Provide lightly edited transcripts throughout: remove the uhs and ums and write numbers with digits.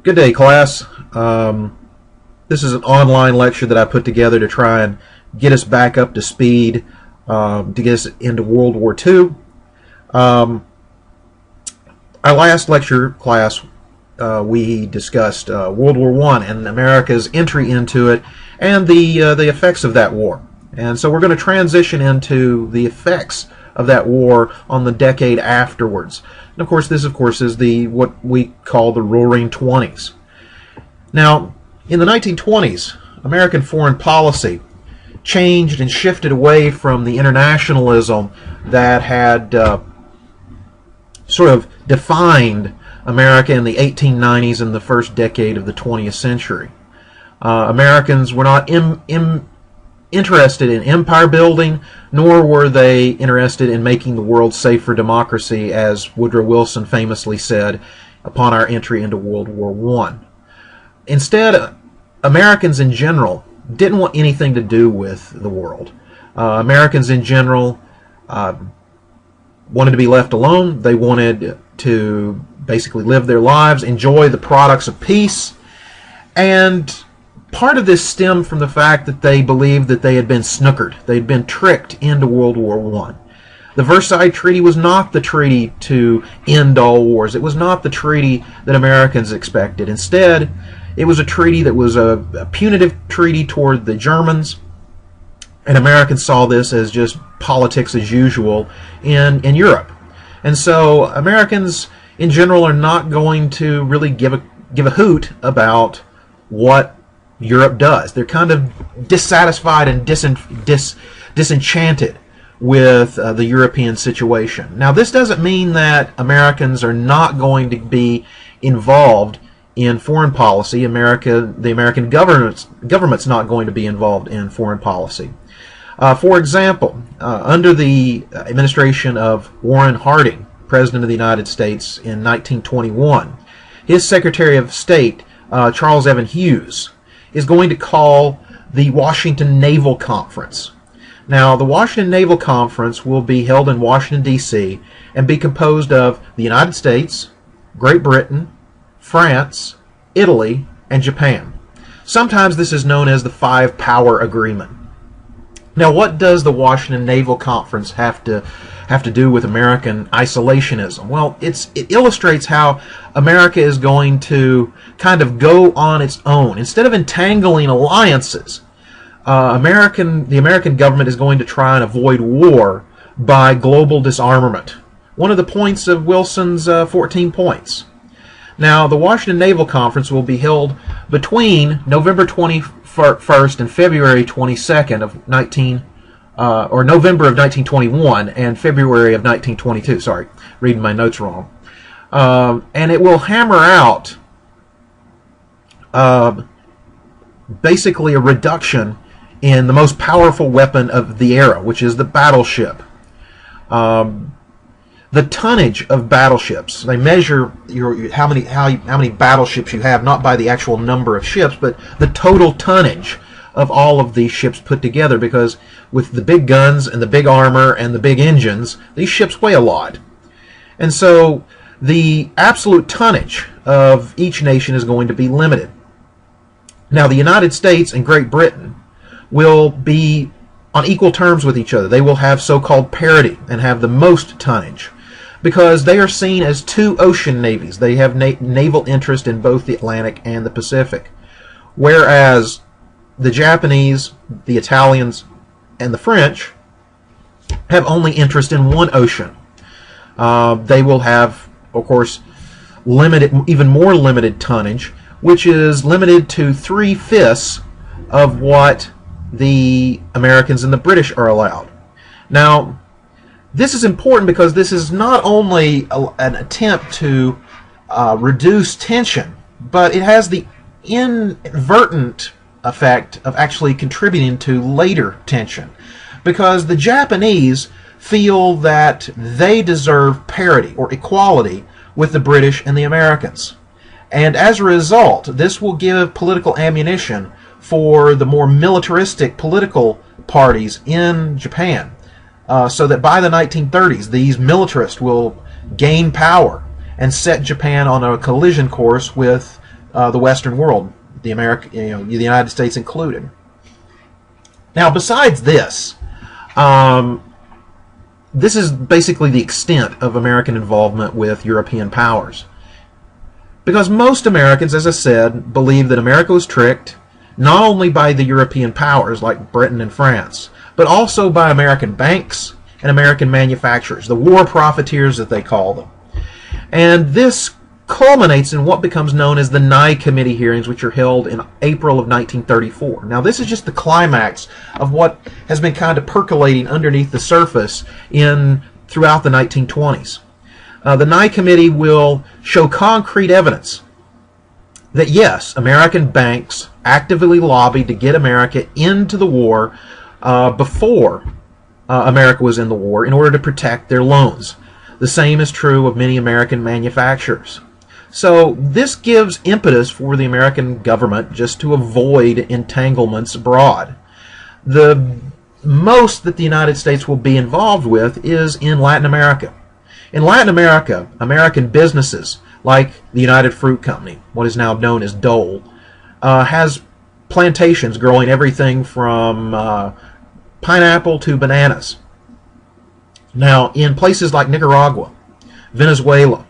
Good day, class. This is an online lecture that I put together to try and get us back up to speed, to get us into World War II. Our last lecture class, we discussed World War I and America's entry into it and the effects of that war. And so we're going to transition into the effects of that war on the decade afterwards. And of course, this is what we call the Roaring Twenties. Now, in the 1920s, American foreign policy changed and shifted away from the internationalism that had sort of defined America in the 1890s and the first decade of the 20th century. Americans were not interested in empire building, nor were they interested in making the world safe for democracy, as Woodrow Wilson famously said upon our entry into World War I. Instead, Americans in general didn't want anything to do with the world. Americans in general wanted to be left alone. They wanted to basically live their lives, enjoy the products of peace, and part of this stemmed from the fact that they believed that they had been snookered. They'd been tricked into World War I. The Versailles Treaty was not the treaty to end all wars. It was not the treaty that Americans expected. Instead, it was a treaty that was a punitive treaty toward the Germans, and Americans saw this as just politics as usual in Europe. And so Americans in general are not going to really give a hoot about what Europe does. They're kind of dissatisfied and disenchanted with the European situation. Now, this doesn't mean that Americans are not going to be involved in foreign policy. The American government's not going to be involved in foreign policy. For example, under the administration of Warren Harding, President of the United States in 1921, his Secretary of State, Charles Evan Hughes, is going to call the Washington Naval Conference. Now, the Washington Naval Conference will be held in Washington, D.C., and be composed of the United States, Great Britain, France, Italy, and Japan. Sometimes this is known as the Five Power Agreement. Now, what does the Washington Naval Conference have to do with American isolationism? Well, it illustrates how America is going to kind of go on its own. Instead of entangling alliances, the American government is going to try and avoid war by global disarmament. One of the points of Wilson's 14 points. Now, the Washington Naval Conference will be held between November 21st and February 22nd of November of 1921 and February of 1922. Sorry, reading my notes wrong. And it will hammer out basically a reduction in the most powerful weapon of the era, which is the battleship. The tonnage of battleships. They measure how many battleships you have, not by the actual number of ships, but the total tonnage of all of these ships put together, because with the big guns and the big armor and the big engines, these ships weigh a lot. And so the absolute tonnage of each nation is going to be limited. Now, the United States and Great Britain will be on equal terms with each other. They will have so-called parity and have the most tonnage, because they are seen as two ocean navies. They have naval interest in both the Atlantic and the Pacific, whereas the Japanese, the Italians, and the French have only interest in one ocean. They will have, of course, even more limited tonnage, which is limited to 3/5 of what the Americans and the British are allowed. Now, this is important because this is not only an attempt to reduce tension, but it has the inadvertent effect of actually contributing to later tension, because the Japanese feel that they deserve parity or equality with the British and the Americans. And as a result, this will give political ammunition for the more militaristic political parties in Japan, so that by the 1930s, these militarists will gain power and set Japan on a collision course with the Western world, the United States included. Now, besides this, this is basically the extent of American involvement with European powers. Because most Americans, as I said, believe that America was tricked not only by the European powers like Britain and France, but also by American banks and American manufacturers, the war profiteers that they call them. And this culminates in what becomes known as the Nye Committee hearings, which are held in April of 1934. Now, this is just the climax of what has been kind of percolating underneath the surface throughout the 1920s. The Nye Committee will show concrete evidence that, yes, American banks actively lobbied to get America into the war before America was in the war in order to protect their loans. The same is true of many American manufacturers. So this gives impetus for the American government just to avoid entanglements abroad. The most that the United States will be involved with is in Latin America. In Latin America, American businesses like the United Fruit Company, what is now known as Dole, has plantations growing everything from pineapple to bananas. Now, in places like Nicaragua, Venezuela,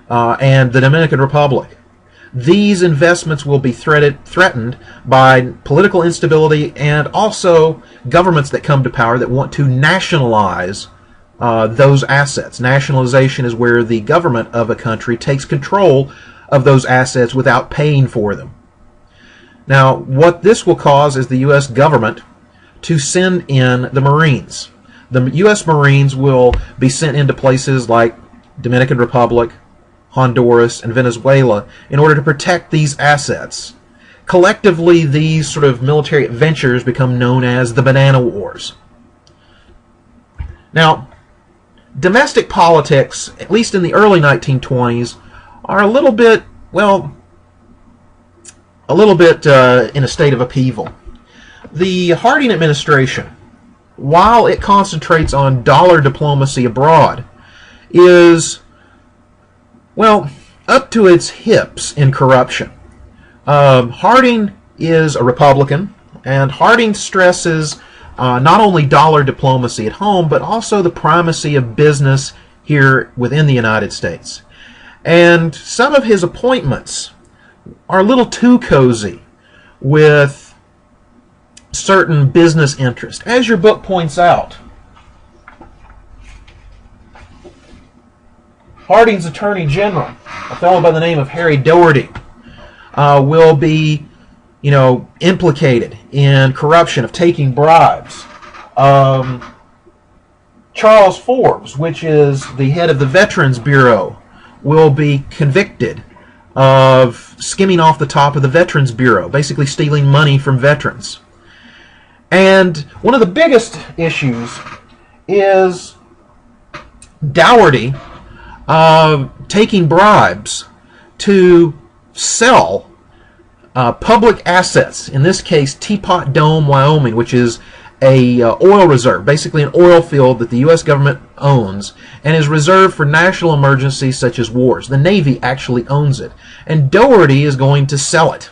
and the Dominican Republic, these investments will be threatened by political instability and also governments that come to power that want to nationalize those assets. Nationalization is where the government of a country takes control of those assets without paying for them. Now, what this will cause is the U.S. government to send in the Marines. The U.S. Marines will be sent into places like Dominican Republic, Honduras, and Venezuela in order to protect these assets. Collectively, these sort of military adventures become known as the Banana Wars. Now, domestic politics, at least in the early 1920s, are a little bit in a state of upheaval. The Harding administration, while it concentrates on dollar diplomacy abroad, is up to its hips in corruption. Harding is a Republican, and Harding stresses not only dollar diplomacy at home, but also the primacy of business here within the United States. And some of his appointments are a little too cozy with certain business interests. As your book points out, Harding's Attorney General, a fellow by the name of Harry Doherty, will be, implicated in corruption of taking bribes. Charles Forbes, which is the head of the Veterans Bureau, will be convicted of skimming off the top of the Veterans Bureau, basically stealing money from veterans. And one of the biggest issues is Dougherty taking bribes to sell public assets, in this case Teapot Dome, Wyoming, which is a oil reserve, basically an oil field that the U.S. government owns and is reserved for national emergencies such as wars. The Navy actually owns it, and Dougherty is going to sell it.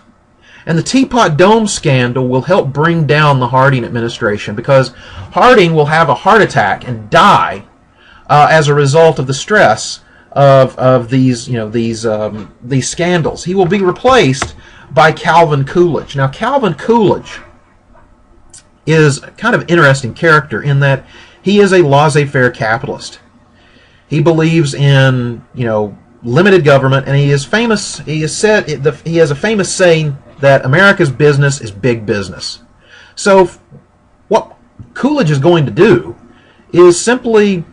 And the Teapot Dome scandal will help bring down the Harding administration, because Harding will have a heart attack and die as a result of the stress of these scandals. He will be replaced by Calvin Coolidge. Now, Calvin Coolidge is kind of an interesting character in that he is a laissez-faire capitalist. He believes in limited government, and he is famous. He has a famous saying that America's business is big business. So what Coolidge is going to do is simply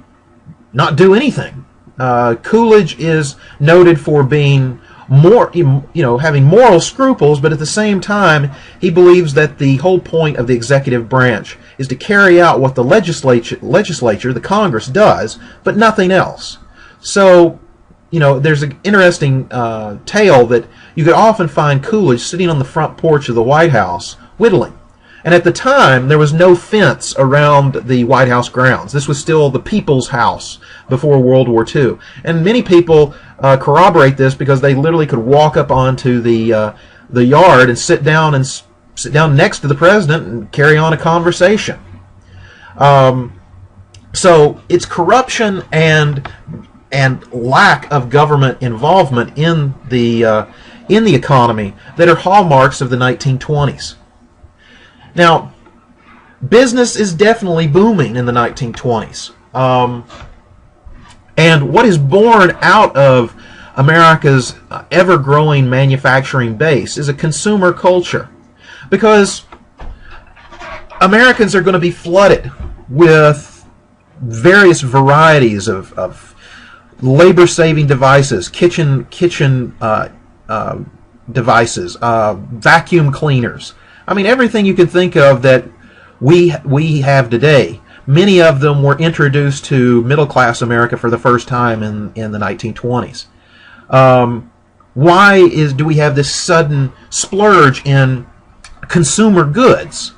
not do anything. Coolidge is noted for being having moral scruples, but at the same time, he believes that the whole point of the executive branch is to carry out what the legislature, the Congress, does, but nothing else. So, there's an interesting tale that you could often find Coolidge sitting on the front porch of the White House whittling. And at the time, there was no fence around the White House grounds. This was still the people's house before World War II. And many people corroborate this because they literally could walk up onto the yard and sit down next to the president and carry on a conversation. So it's corruption and lack of government involvement in the economy that are hallmarks of the 1920s. Now, business is definitely booming in the 1920s. And what is born out of America's ever-growing manufacturing base is a consumer culture. Because Americans are going to be flooded with various varieties of labor-saving devices, kitchen devices, vacuum cleaners. I mean, everything you can think of that we have today. Many of them were introduced to middle-class America for the first time in the 1920s. Why do we have this sudden splurge in consumer goods?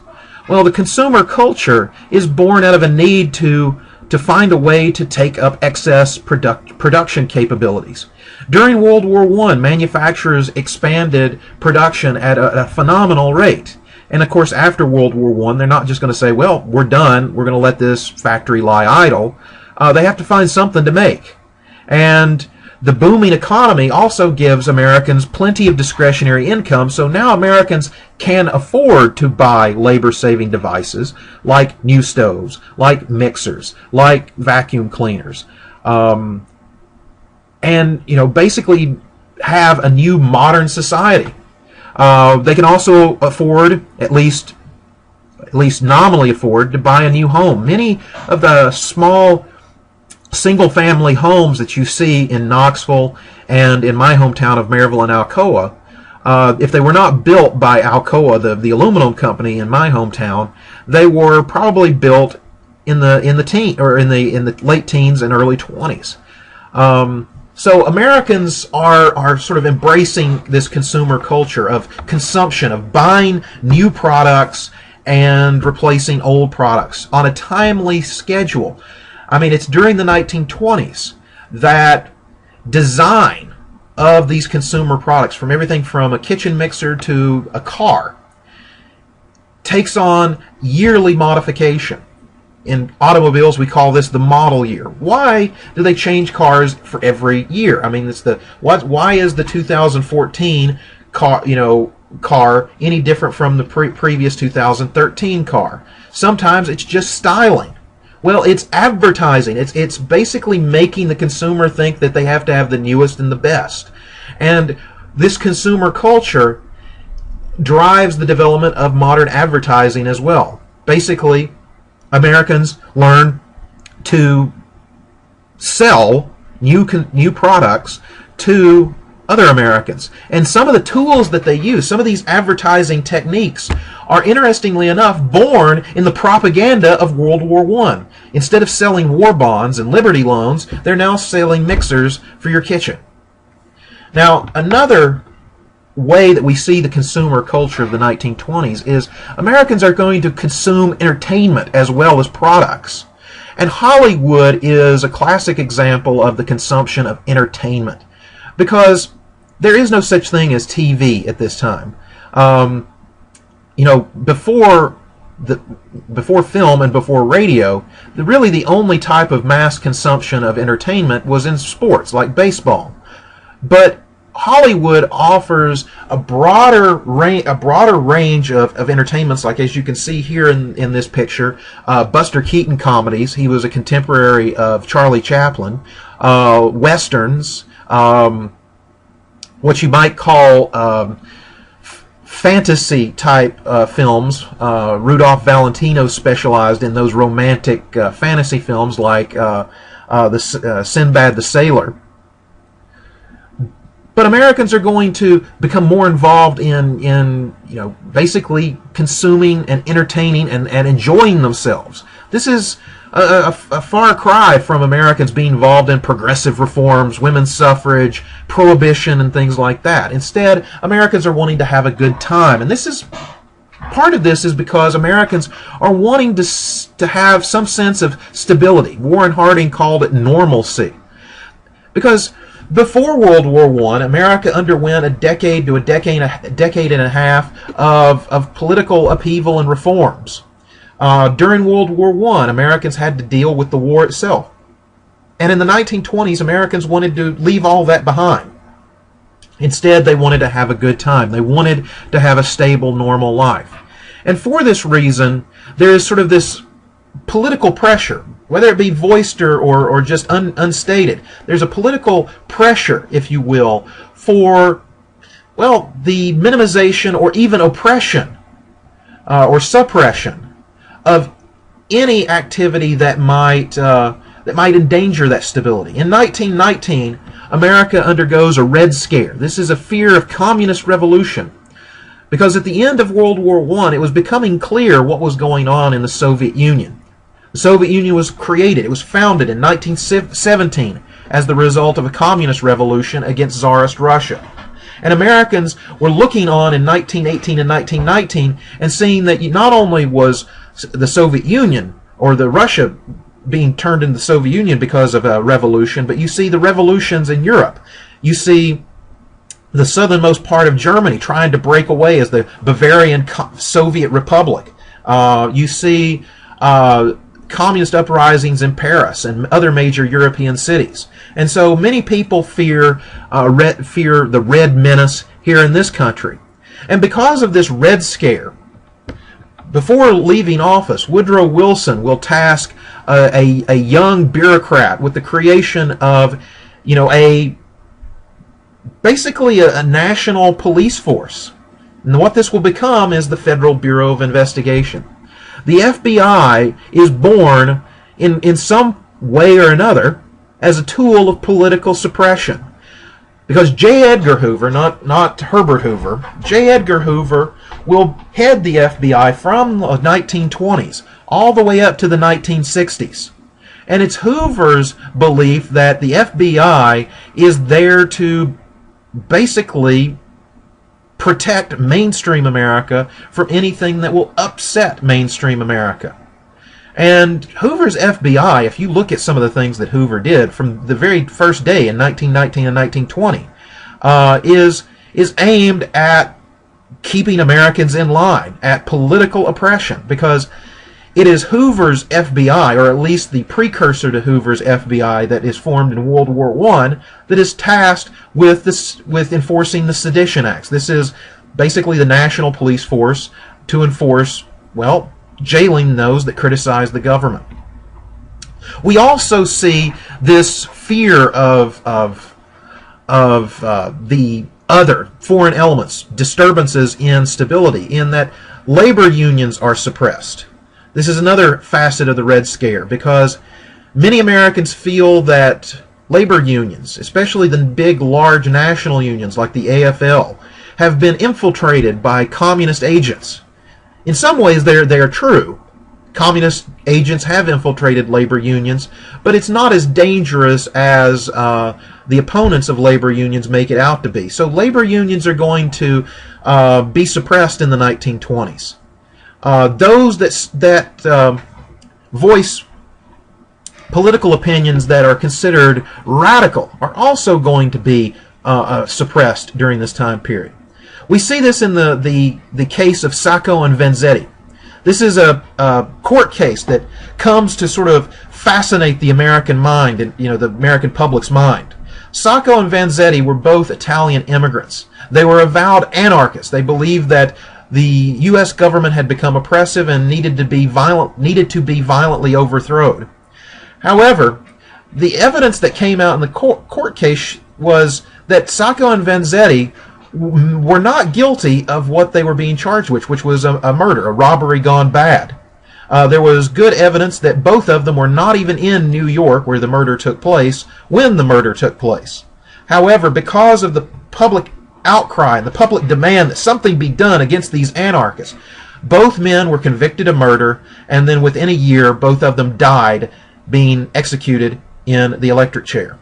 Well, the consumer culture is born out of a need to find a way to take up excess production capabilities. During World War I, manufacturers expanded production at a phenomenal rate. And of course, after World War I, they're not just going to say, well, we're done, we're going to let this factory lie idle. They have to find something to make. And the booming economy also gives Americans plenty of discretionary income, so now Americans can afford to buy labor-saving devices like new stoves, like mixers, like vacuum cleaners, and basically have a new modern society. They can also afford, at least nominally afford, to buy a new home. Many of the small single-family homes that you see in Knoxville and in my hometown of Maryville and Alcoa, if they were not built by Alcoa, the aluminum company in my hometown, they were probably built in the late teens and early 20s. So Americans are sort of embracing this consumer culture of consumption, of buying new products and replacing old products on a timely schedule. I mean, it's during the 1920s that design of these consumer products, from everything from a kitchen mixer to a car, takes on yearly modification. In automobiles, we call this the model year. Why do they change cars for every year? I mean, why is the 2014 car any different from the previous 2013 car? Sometimes it's just styling. Well, it's advertising. It's basically making the consumer think that they have to have the newest and the best. And this consumer culture drives the development of modern advertising as well. Basically, Americans learn to sell new products to other Americans. And some of the tools that they use, some of these advertising techniques, are interestingly enough born in the propaganda of World War I. Instead of selling war bonds and Liberty loans, they're now selling mixers for your kitchen. Now, another way that we see the consumer culture of the 1920s is Americans are going to consume entertainment as well as products. And Hollywood is a classic example of the consumption of entertainment, because there is no such thing as TV at this time. Before film and before radio, really the only type of mass consumption of entertainment was in sports, like baseball. But Hollywood offers a broader range of entertainments, like as you can see here in this picture, Buster Keaton comedies. He was a contemporary of Charlie Chaplin. Westerns, what you might call fantasy type films. Rudolph Valentino specialized in those romantic fantasy films like Sinbad the Sailor. But Americans are going to become more involved in basically consuming and entertaining and enjoying themselves. This is a far cry from Americans being involved in progressive reforms, women's suffrage, prohibition, and things like that. Instead, Americans are wanting to have a good time. And part of this is because Americans are wanting to have some sense of stability. Warren Harding called it normalcy. Because Before World War I, America underwent a decade to a decade and a half of political upheaval and reforms. During World War I, Americans had to deal with the war itself. And in the 1920s, Americans wanted to leave all that behind. Instead, they wanted to have a good time. They wanted to have a stable, normal life. And for this reason, there is sort of this political pressure, whether it be voiced or just unstated. There's a political pressure, if you will, for, well, the minimization or even oppression or suppression of any activity that might endanger that stability. In 1919, America undergoes a Red Scare. This is a fear of communist revolution, because at the end of World War I, it was becoming clear what was going on in the Soviet Union. The Soviet Union was created. It was founded in 1917 as the result of a communist revolution against Tsarist Russia. And Americans were looking on in 1918 and 1919 and seeing that not only was the Soviet Union or the Russia being turned into the Soviet Union because of a revolution, but you see the revolutions in Europe. You see the southernmost part of Germany trying to break away as the Bavarian Soviet Republic. You see communist uprisings in Paris and other major European cities. And so many people fear the Red Menace here in this country. And because of this Red Scare, before leaving office, Woodrow Wilson will task a young bureaucrat with the creation of, basically a national police force. And what this will become is the Federal Bureau of Investigation. The FBI is born in some way or another as a tool of political suppression. Because J. Edgar Hoover, not Herbert Hoover, J. Edgar Hoover will head the FBI from the 1920s all the way up to the 1960s. And it's Hoover's belief that the FBI is there to basically protect mainstream America from anything that will upset mainstream America. And Hoover's FBI, if you look at some of the things that Hoover did from the very first day in 1919 and 1920, is aimed at keeping Americans in line, at political oppression, because it is Hoover's FBI, or at least the precursor to Hoover's FBI that is formed in World War I, that is tasked with enforcing the Sedition Acts. This is basically the national police force to enforce, well, jailing those that criticize the government. We also see this fear of the other foreign elements, disturbances in stability, in that labor unions are suppressed. This is another facet of the Red Scare, because many Americans feel that labor unions, especially the big, large national unions like the AFL, have been infiltrated by communist agents. In some ways, they are true. Communist agents have infiltrated labor unions, but it's not as dangerous as the opponents of labor unions make it out to be. So labor unions are going to be suppressed in the 1920s. Those that voice political opinions that are considered radical are also going to be suppressed during this time period. We see this in the case of Sacco and Vanzetti. This is a court case that comes to sort of fascinate the American mind and the American public's mind. Sacco and Vanzetti were both Italian immigrants. They were avowed anarchists. They believed that the U.S. government had become oppressive and needed to be violently overthrown. However, the evidence that came out in the court case was that Sacco and Vanzetti were not guilty of what they were being charged with, which was a murder, a robbery gone bad. There was good evidence that both of them were not even in New York, where the murder took place, when the murder took place. However, because of the public outcry and the public demand that something be done against these anarchists, both men were convicted of murder, and then within a year, both of them died being executed in the electric chair.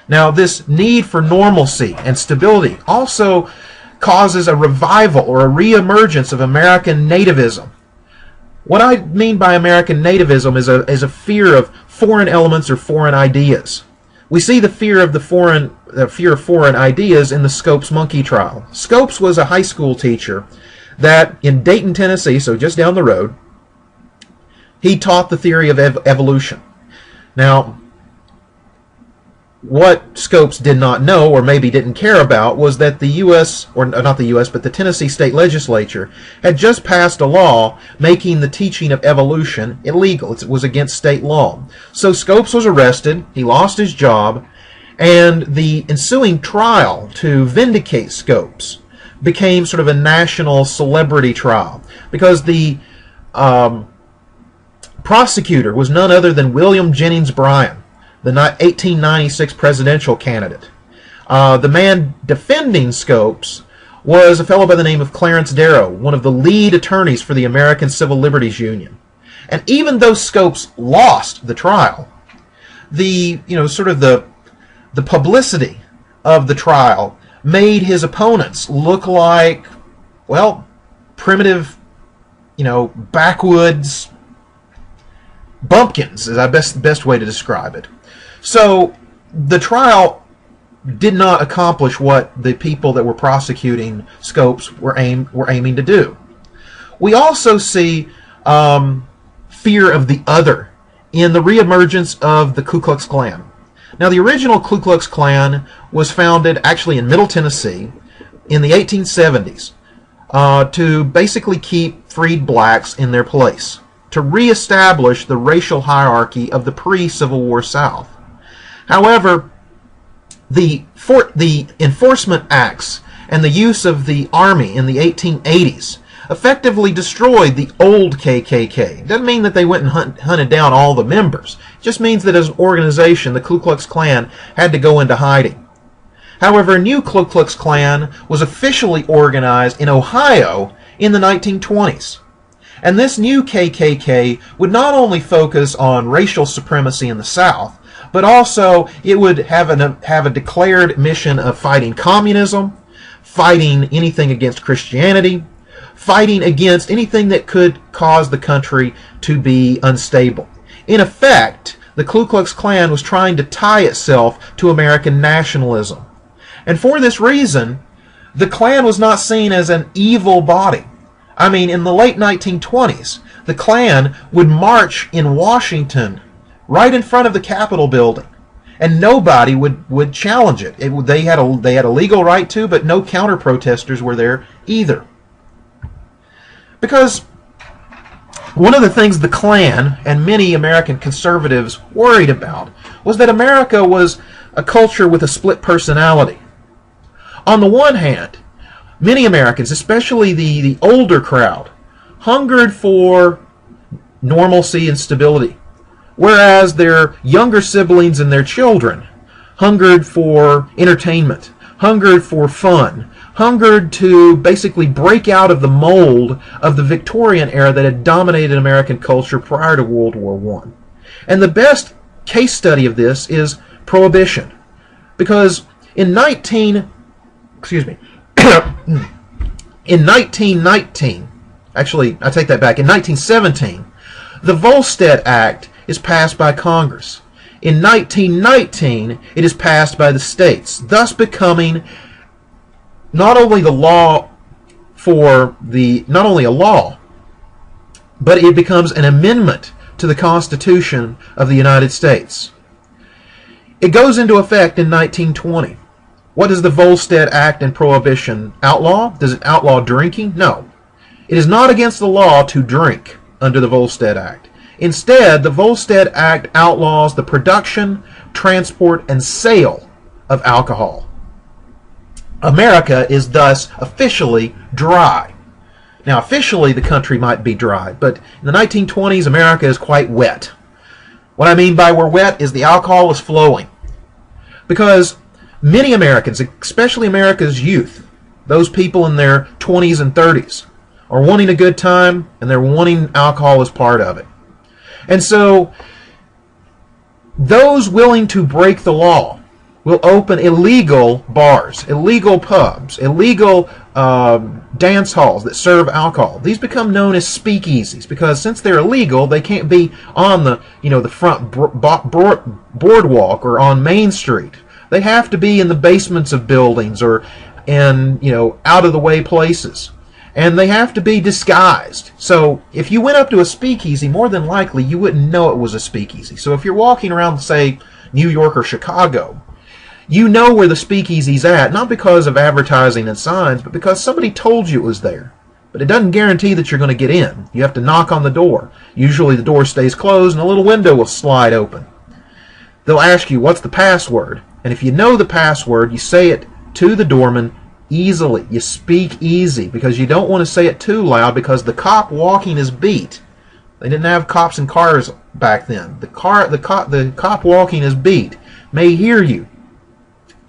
Now, this need for normalcy and stability also causes a revival or a reemergence of American nativism. What I mean by American nativism is a fear of foreign elements or foreign ideas. We see the fear of foreign ideas in the Scopes monkey trial. Scopes was a high school teacher that in Dayton, Tennessee, so just down the road, he taught the theory of evolution. Now, what Scopes did not know, or maybe didn't care about, was that the U.S., or not the U.S., but the Tennessee state legislature had just passed a law making the teaching of evolution illegal. It was against state law. So Scopes was arrested, he lost his job, and the ensuing trial to vindicate Scopes became sort of a national celebrity trial, because the prosecutor was none other than William Jennings Bryan, the 1896 presidential candidate. The man defending Scopes was a fellow by the name of Clarence Darrow, one of the lead attorneys for the American Civil Liberties Union. And even though Scopes lost the trial, the publicity of the trial made his opponents look like, well, primitive, backwoods bumpkins is the best way to describe it. So the trial did not accomplish what the people that were prosecuting Scopes were aiming to do. We also see fear of the other in the reemergence of the Ku Klux Klan. Now, the original Ku Klux Klan was founded actually in Middle Tennessee in the 1870s to basically keep freed blacks in their place, to reestablish the racial hierarchy of the pre-Civil War South. However, the enforcement acts and the use of the army in the 1880s effectively destroyed the old KKK. It doesn't mean that they went and hunted down all the members. It just means that as an organization, the Ku Klux Klan had to go into hiding. However, a new Ku Klux Klan was officially organized in Ohio in the 1920s. And this new KKK would not only focus on racial supremacy in the South, but also it would have a declared mission of fighting communism, fighting anything against Christianity, fighting against anything that could cause the country to be unstable. In effect, the Ku Klux Klan was trying to tie itself to American nationalism. And for this reason, the Klan was not seen as an evil body. I mean, in the late 1920s, the Klan would march in Washington right in front of the Capitol building, and nobody would challenge it. They had a legal right to, but no counter-protesters were there either. Because one of the things the Klan and many American conservatives worried about was that America was a culture with a split personality. On the one hand, many Americans, especially the older crowd, hungered for normalcy and stability, whereas their younger siblings and their children hungered for entertainment, hungered for fun, hungered to basically break out of the mold of the Victorian era that had dominated American culture prior to World War I. And the best case study of this is Prohibition. Because in 1919, actually, I take that back, in 1917, the Volstead Act is passed by Congress. In 1919, it is passed by the states, thus becoming not only a law, but it becomes an amendment to the Constitution of the United States. It goes into effect in 1920. What does the Volstead Act and Prohibition outlaw? Does it outlaw drinking? No. It is not against the law to drink under the Volstead Act. Instead, the Volstead Act outlaws the production, transport, and sale of alcohol. America is thus officially dry. Now, officially, the country might be dry, but in the 1920s, America is quite wet. What I mean by we're wet is the alcohol is flowing. Because many Americans, especially America's youth, those people in their 20s and 30s, are wanting a good time, and they're wanting alcohol as part of it. And so, those willing to break the law will open illegal bars, illegal pubs, illegal dance halls that serve alcohol. These become known as speakeasies because since they're illegal, they can't be on the the front boardwalk or on Main Street. They have to be in the basements of buildings or in out of the way places. And they have to be disguised. So if you went up to a speakeasy, more than likely you wouldn't know it was a speakeasy. So if you're walking around, say, New York or Chicago, you know where the speakeasy's at, not because of advertising and signs, but because somebody told you it was there. But it doesn't guarantee that you're going to get in. You have to knock on the door. Usually the door stays closed and a little window will slide open. They'll ask you, what's the password? And if you know the password, you say it to the doorman easily. You speak easy because you don't want to say it too loud because the cop walking is beat. They didn't have cops in cars back then. The cop walking is beat may hear you.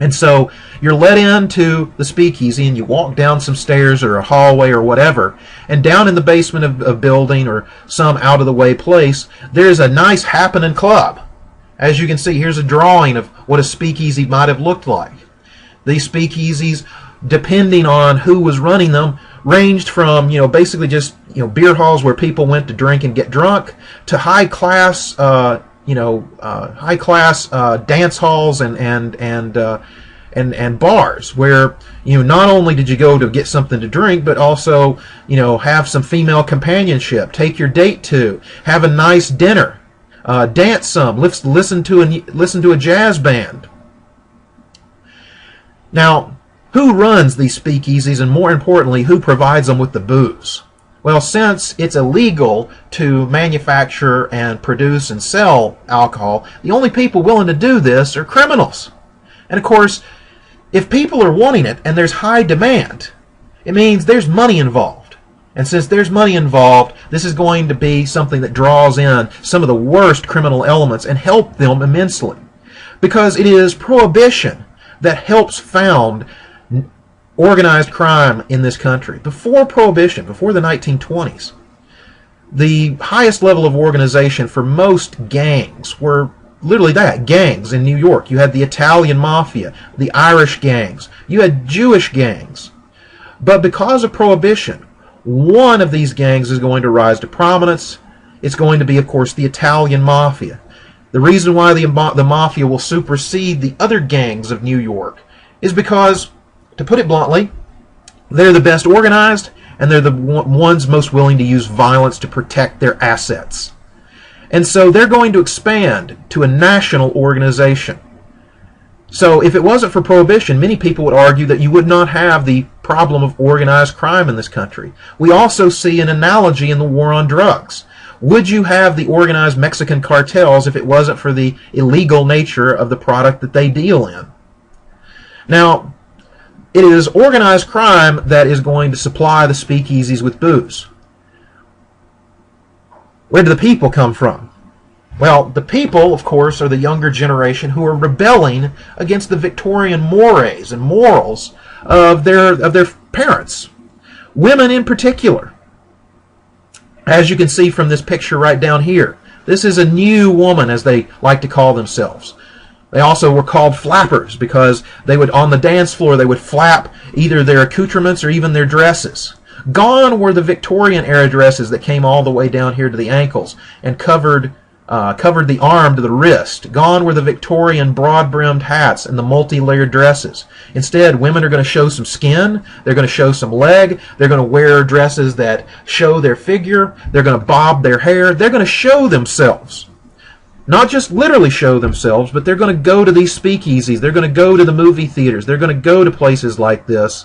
And so you're let into the speakeasy and you walk down some stairs or a hallway or whatever, and down in the basement of a building or some out-of-the-way place, there's a nice happening club. As you can see, here's a drawing of what a speakeasy might have looked like. These speakeasies, depending on who was running them, ranged from basically just beer halls where people went to drink and get drunk to high class dance halls and bars where not only did you go to get something to drink, but also have some female companionship, take your date to, have a nice dinner, dance some, listen to a jazz band. Now, who runs these speakeasies, and more importantly, who provides them with the booze? Well, since it's illegal to manufacture and produce and sell alcohol, the only people willing to do this are criminals. And of course, if people are wanting it and there's high demand, it means there's money involved. And since there's money involved, this is going to be something that draws in some of the worst criminal elements and help them immensely. Because it is prohibition that helps found organized crime in this country. Before Prohibition, before the 1920s, the highest level of organization for most gangs were literally that, gangs in New York. You had the Italian Mafia, the Irish gangs, you had Jewish gangs. But because of Prohibition, one of these gangs is going to rise to prominence. It's going to be, of course, the Italian Mafia. The reason why the Mafia will supersede the other gangs of New York is because, to put it bluntly, they're the best organized, and they're the ones most willing to use violence to protect their assets. And so they're going to expand to a national organization. So if it wasn't for Prohibition, many people would argue that you would not have the problem of organized crime in this country. We also see an analogy in the war on drugs. Would you have the organized Mexican cartels if it wasn't for the illegal nature of the product that they deal in? Now, it is organized crime that is going to supply the speakeasies with booze. Where do the people come from? Well, the people, of course, are the younger generation who are rebelling against the Victorian mores and morals of their parents. Women in particular. As you can see from this picture right down here, this is a new woman, as they like to call themselves. They also were called flappers because they would, on the dance floor, they would flap either their accoutrements or even their dresses. Gone were the Victorian era dresses that came all the way down here to the ankles and covered the arm to the wrist. Gone were the Victorian broad-brimmed hats and the multi-layered dresses. Instead, women are going to show some skin, they're going to show some leg, they're going to wear dresses that show their figure, they're going to bob their hair, they're going to show themselves. Not just literally show themselves, but they're going to go to these speakeasies, they're going to go to the movie theaters, they're going to go to places like this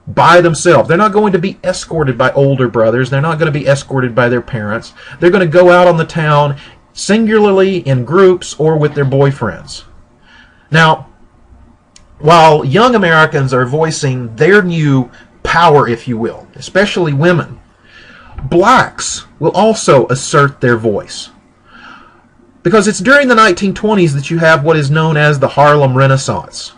by themselves. They're not going to be escorted by older brothers, they're not going to be escorted by their parents. They're going to go out on the town singularly in groups or with their boyfriends. Now, while young Americans are voicing their new power, if you will, especially women, blacks will also assert their voice. Because it's during the 1920s that you have what is known as the Harlem Renaissance.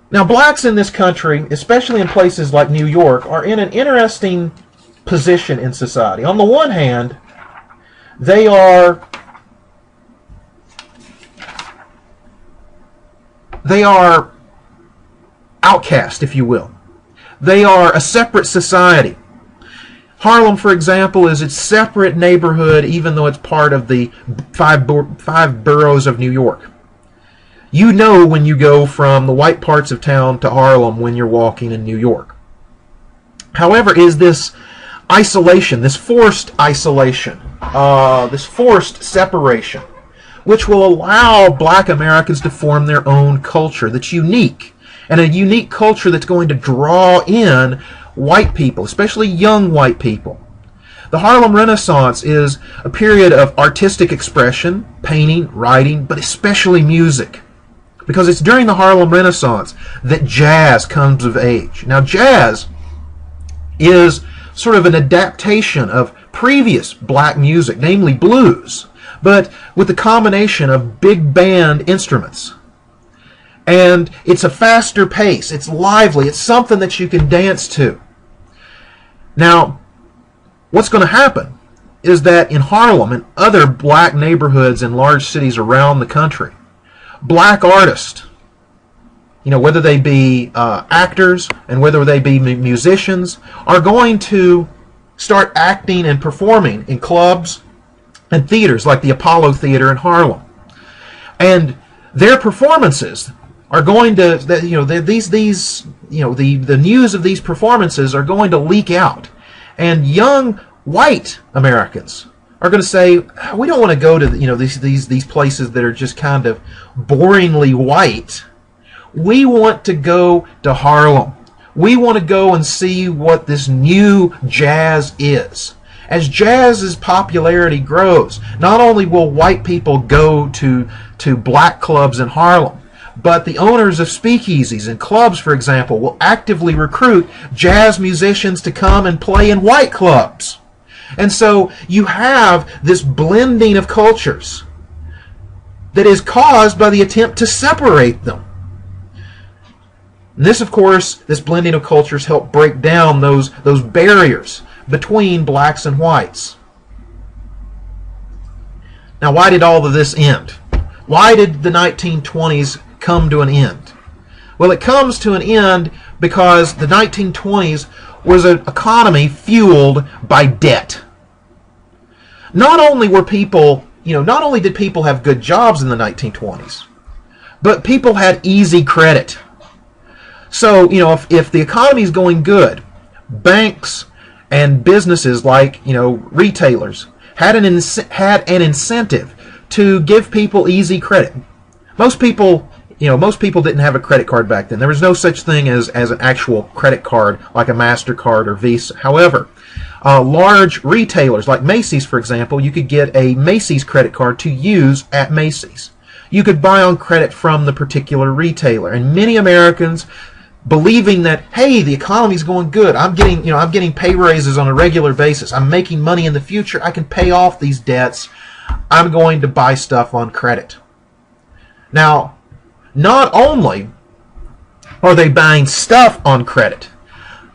Now, blacks in this country, especially in places like New York, are in an interesting position in society. On the one hand, they are They are outcast, if you will. They are a separate society. Harlem, for example, is its separate neighborhood, even though it's part of the five boroughs of New York. You know when you go from the white parts of town to Harlem when you're walking in New York. However, is this isolation, this forced isolation, this forced separation, which will allow black Americans to form their own culture that's unique, and a unique culture that's going to draw in white people, especially young white people. The Harlem Renaissance is a period of artistic expression, painting, writing, but especially music. Because it's during the Harlem Renaissance that jazz comes of age. Now, jazz is sort of an adaptation of previous black music, namely blues, but with the combination of big band instruments. And it's a faster pace, it's lively, it's something that you can dance to. Now, what's going to happen is that in Harlem and other black neighborhoods in large cities around the country, black artists, whether they be actors and whether they be musicians, are going to start acting and performing in clubs and theaters like the Apollo Theater in Harlem. And their performances are going to, the news of these performances are going to leak out. And young white Americans are going to say, we don't want to go to these places that are just kind of boringly white. We want to go to Harlem. We want to go and see what this new jazz is. As jazz's popularity grows, not only will white people go to black clubs in Harlem, but the owners of speakeasies and clubs, for example, will actively recruit jazz musicians to come and play in white clubs. And so you have this blending of cultures that is caused by the attempt to separate them. And this, of course, this blending of cultures helped break down those barriers between blacks and whites. Now, why did all of this end? Why did the 1920s come to an end? Well, it comes to an end because the 1920s was an economy fueled by debt. Not only did people have good jobs in the 1920s, but people had easy credit. So, if the economy is going good, banks and businesses like, retailers had an incentive to give people easy credit. Most people didn't have a credit card back then. There was no such thing as an actual credit card like a MasterCard or Visa. However, large retailers like Macy's, for example, you could get a Macy's credit card to use at Macy's. You could buy on credit from the particular retailer. And many Americans, believing that, hey, the economy's going good, I'm getting pay raises on a regular basis, I'm making money in the future, I can pay off these debts, I'm going to buy stuff on credit. Now, not only are they buying stuff on credit,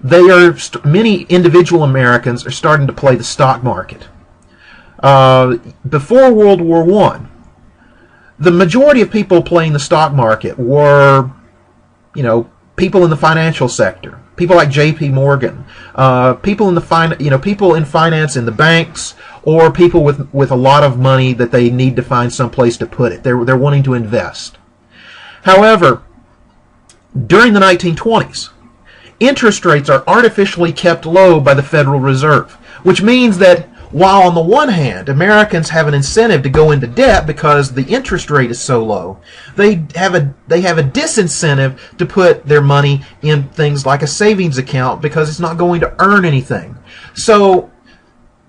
many individual Americans are starting to play the stock market. Before World War I, the majority of people playing the stock market were, people in the financial sector, people like J.P. Morgan, people in finance in the banks, or people with a lot of money that they need to find some place to put it. They're wanting to invest. However, during the 1920s, interest rates are artificially kept low by the Federal Reserve, which means that while on the one hand Americans have an incentive to go into debt because the interest rate is so low, they have a disincentive to put their money in things like a savings account because it's not going to earn anything. So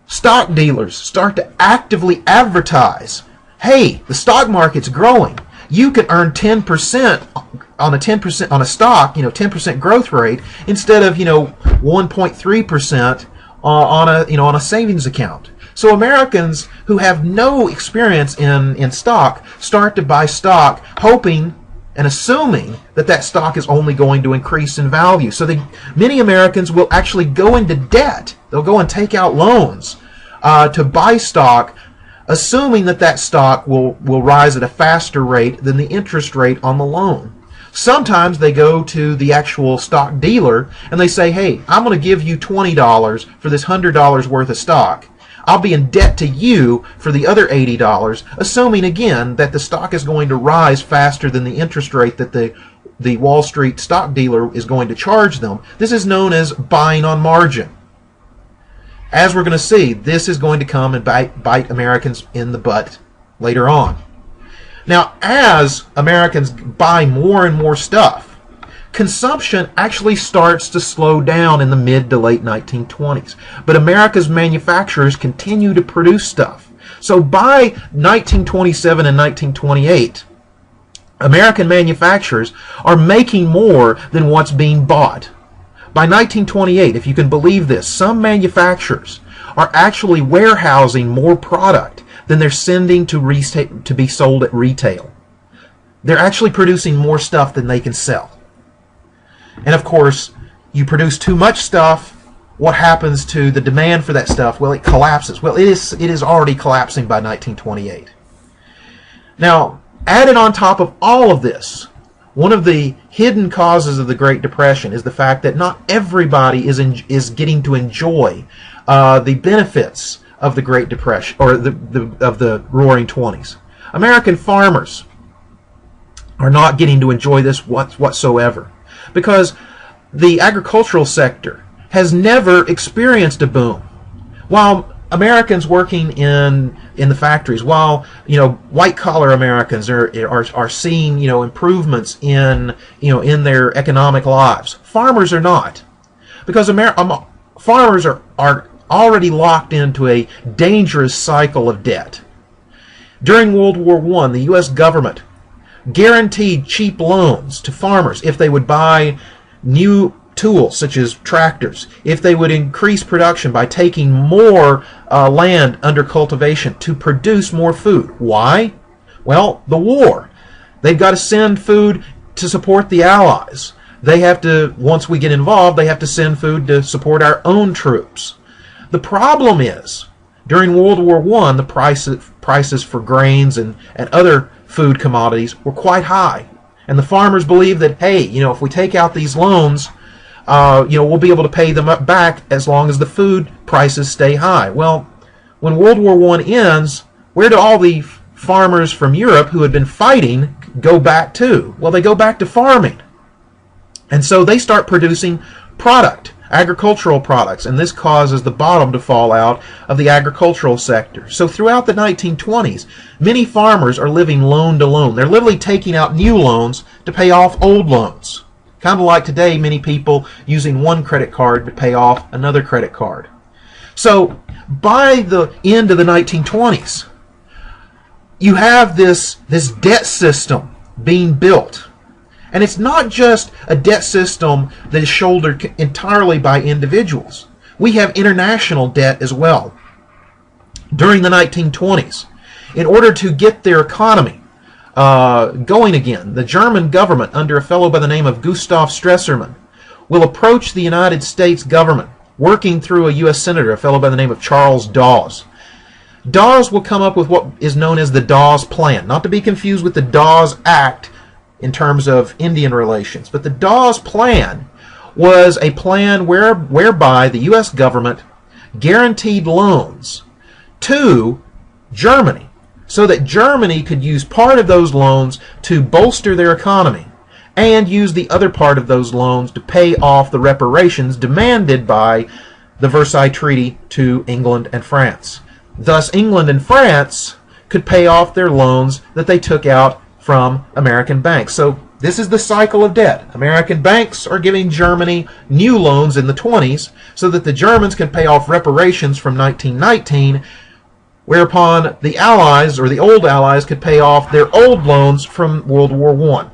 stock dealers start to actively advertise, hey, the stock market's growing. You can earn 10% on a stock, 10% growth rate instead of 1.3% on a savings account. So Americans who have no experience in stock start to buy stock, hoping and assuming that stock is only going to increase in value. So many Americans will actually go into debt. They'll go and take out loans to buy stock, assuming that stock will rise at a faster rate than the interest rate on the loan. Sometimes they go to the actual stock dealer and they say, hey, I'm going to give you $20 for this $100 worth of stock. I'll be in debt to you for the other $80, assuming again that the stock is going to rise faster than the interest rate that the Wall Street stock dealer is going to charge them. This is known as buying on margin. As we're going to see, this is going to come and bite Americans in the butt later on. Now, as Americans buy more and more stuff, consumption actually starts to slow down in the mid to late 1920s. But America's manufacturers continue to produce stuff. So by 1927 and 1928, American manufacturers are making more than what's being bought. By 1928, if you can believe this, some manufacturers are actually warehousing more product than they're sending to be sold at retail. They're actually producing more stuff than they can sell. And of course, you produce too much stuff, what happens to the demand for that stuff? Well, it collapses. Well, it is already collapsing by 1928. Now, added on top of all of this, one of the hidden causes of the Great Depression is the fact that not everybody is getting to enjoy the benefits of the Great Depression, or of the Roaring Twenties. American farmers are not getting to enjoy this whatsoever, because the agricultural sector has never experienced a boom. While Americans working in the factories, while white collar Americans are seeing improvements in their economic lives, farmers are not, because farmers are already locked into a dangerous cycle of debt. During World War I, the U.S. government guaranteed cheap loans to farmers if they would buy new tools such as tractors, if they would increase production by taking more land under cultivation to produce more food. Why? Well, the war. They've got to send food to support the Allies. They have to, once we get involved, they have to send food to support our own troops. The problem is, during World War I, the prices for grains and other food commodities were quite high. And the farmers believed that, hey, if we take out these loans, we'll be able to pay them back as long as the food prices stay high. Well, when World War I ends, where do all the farmers from Europe who had been fighting go back to? Well, they go back to farming. And so they start producing agricultural products, and this causes the bottom to fall out of the agricultural sector. So throughout the 1920s, many farmers are living loan to loan. They're literally taking out new loans to pay off old loans. Kind of like today, many people using one credit card to pay off another credit card. So by the end of the 1920s, you have this debt system being built. And it's not just a debt system that is shouldered entirely by individuals. We have international debt as well. During the 1920s, in order to get their economy going again, the German government, under a fellow by the name of Gustav Stresemann, will approach the United States government, working through a U.S. senator, a fellow by the name of Charles Dawes. Dawes will come up with what is known as the Dawes Plan, not to be confused with the Dawes Act in terms of Indian relations. But the Dawes Plan was a plan whereby the U.S. government guaranteed loans to Germany so that Germany could use part of those loans to bolster their economy and use the other part of those loans to pay off the reparations demanded by the Versailles Treaty to England and France. Thus, England and France could pay off their loans that they took out from American banks. So this is the cycle of debt. American banks are giving Germany new loans in the 20s so that the Germans can pay off reparations from 1919, whereupon the Allies, or the old Allies, could pay off their old loans from World War I.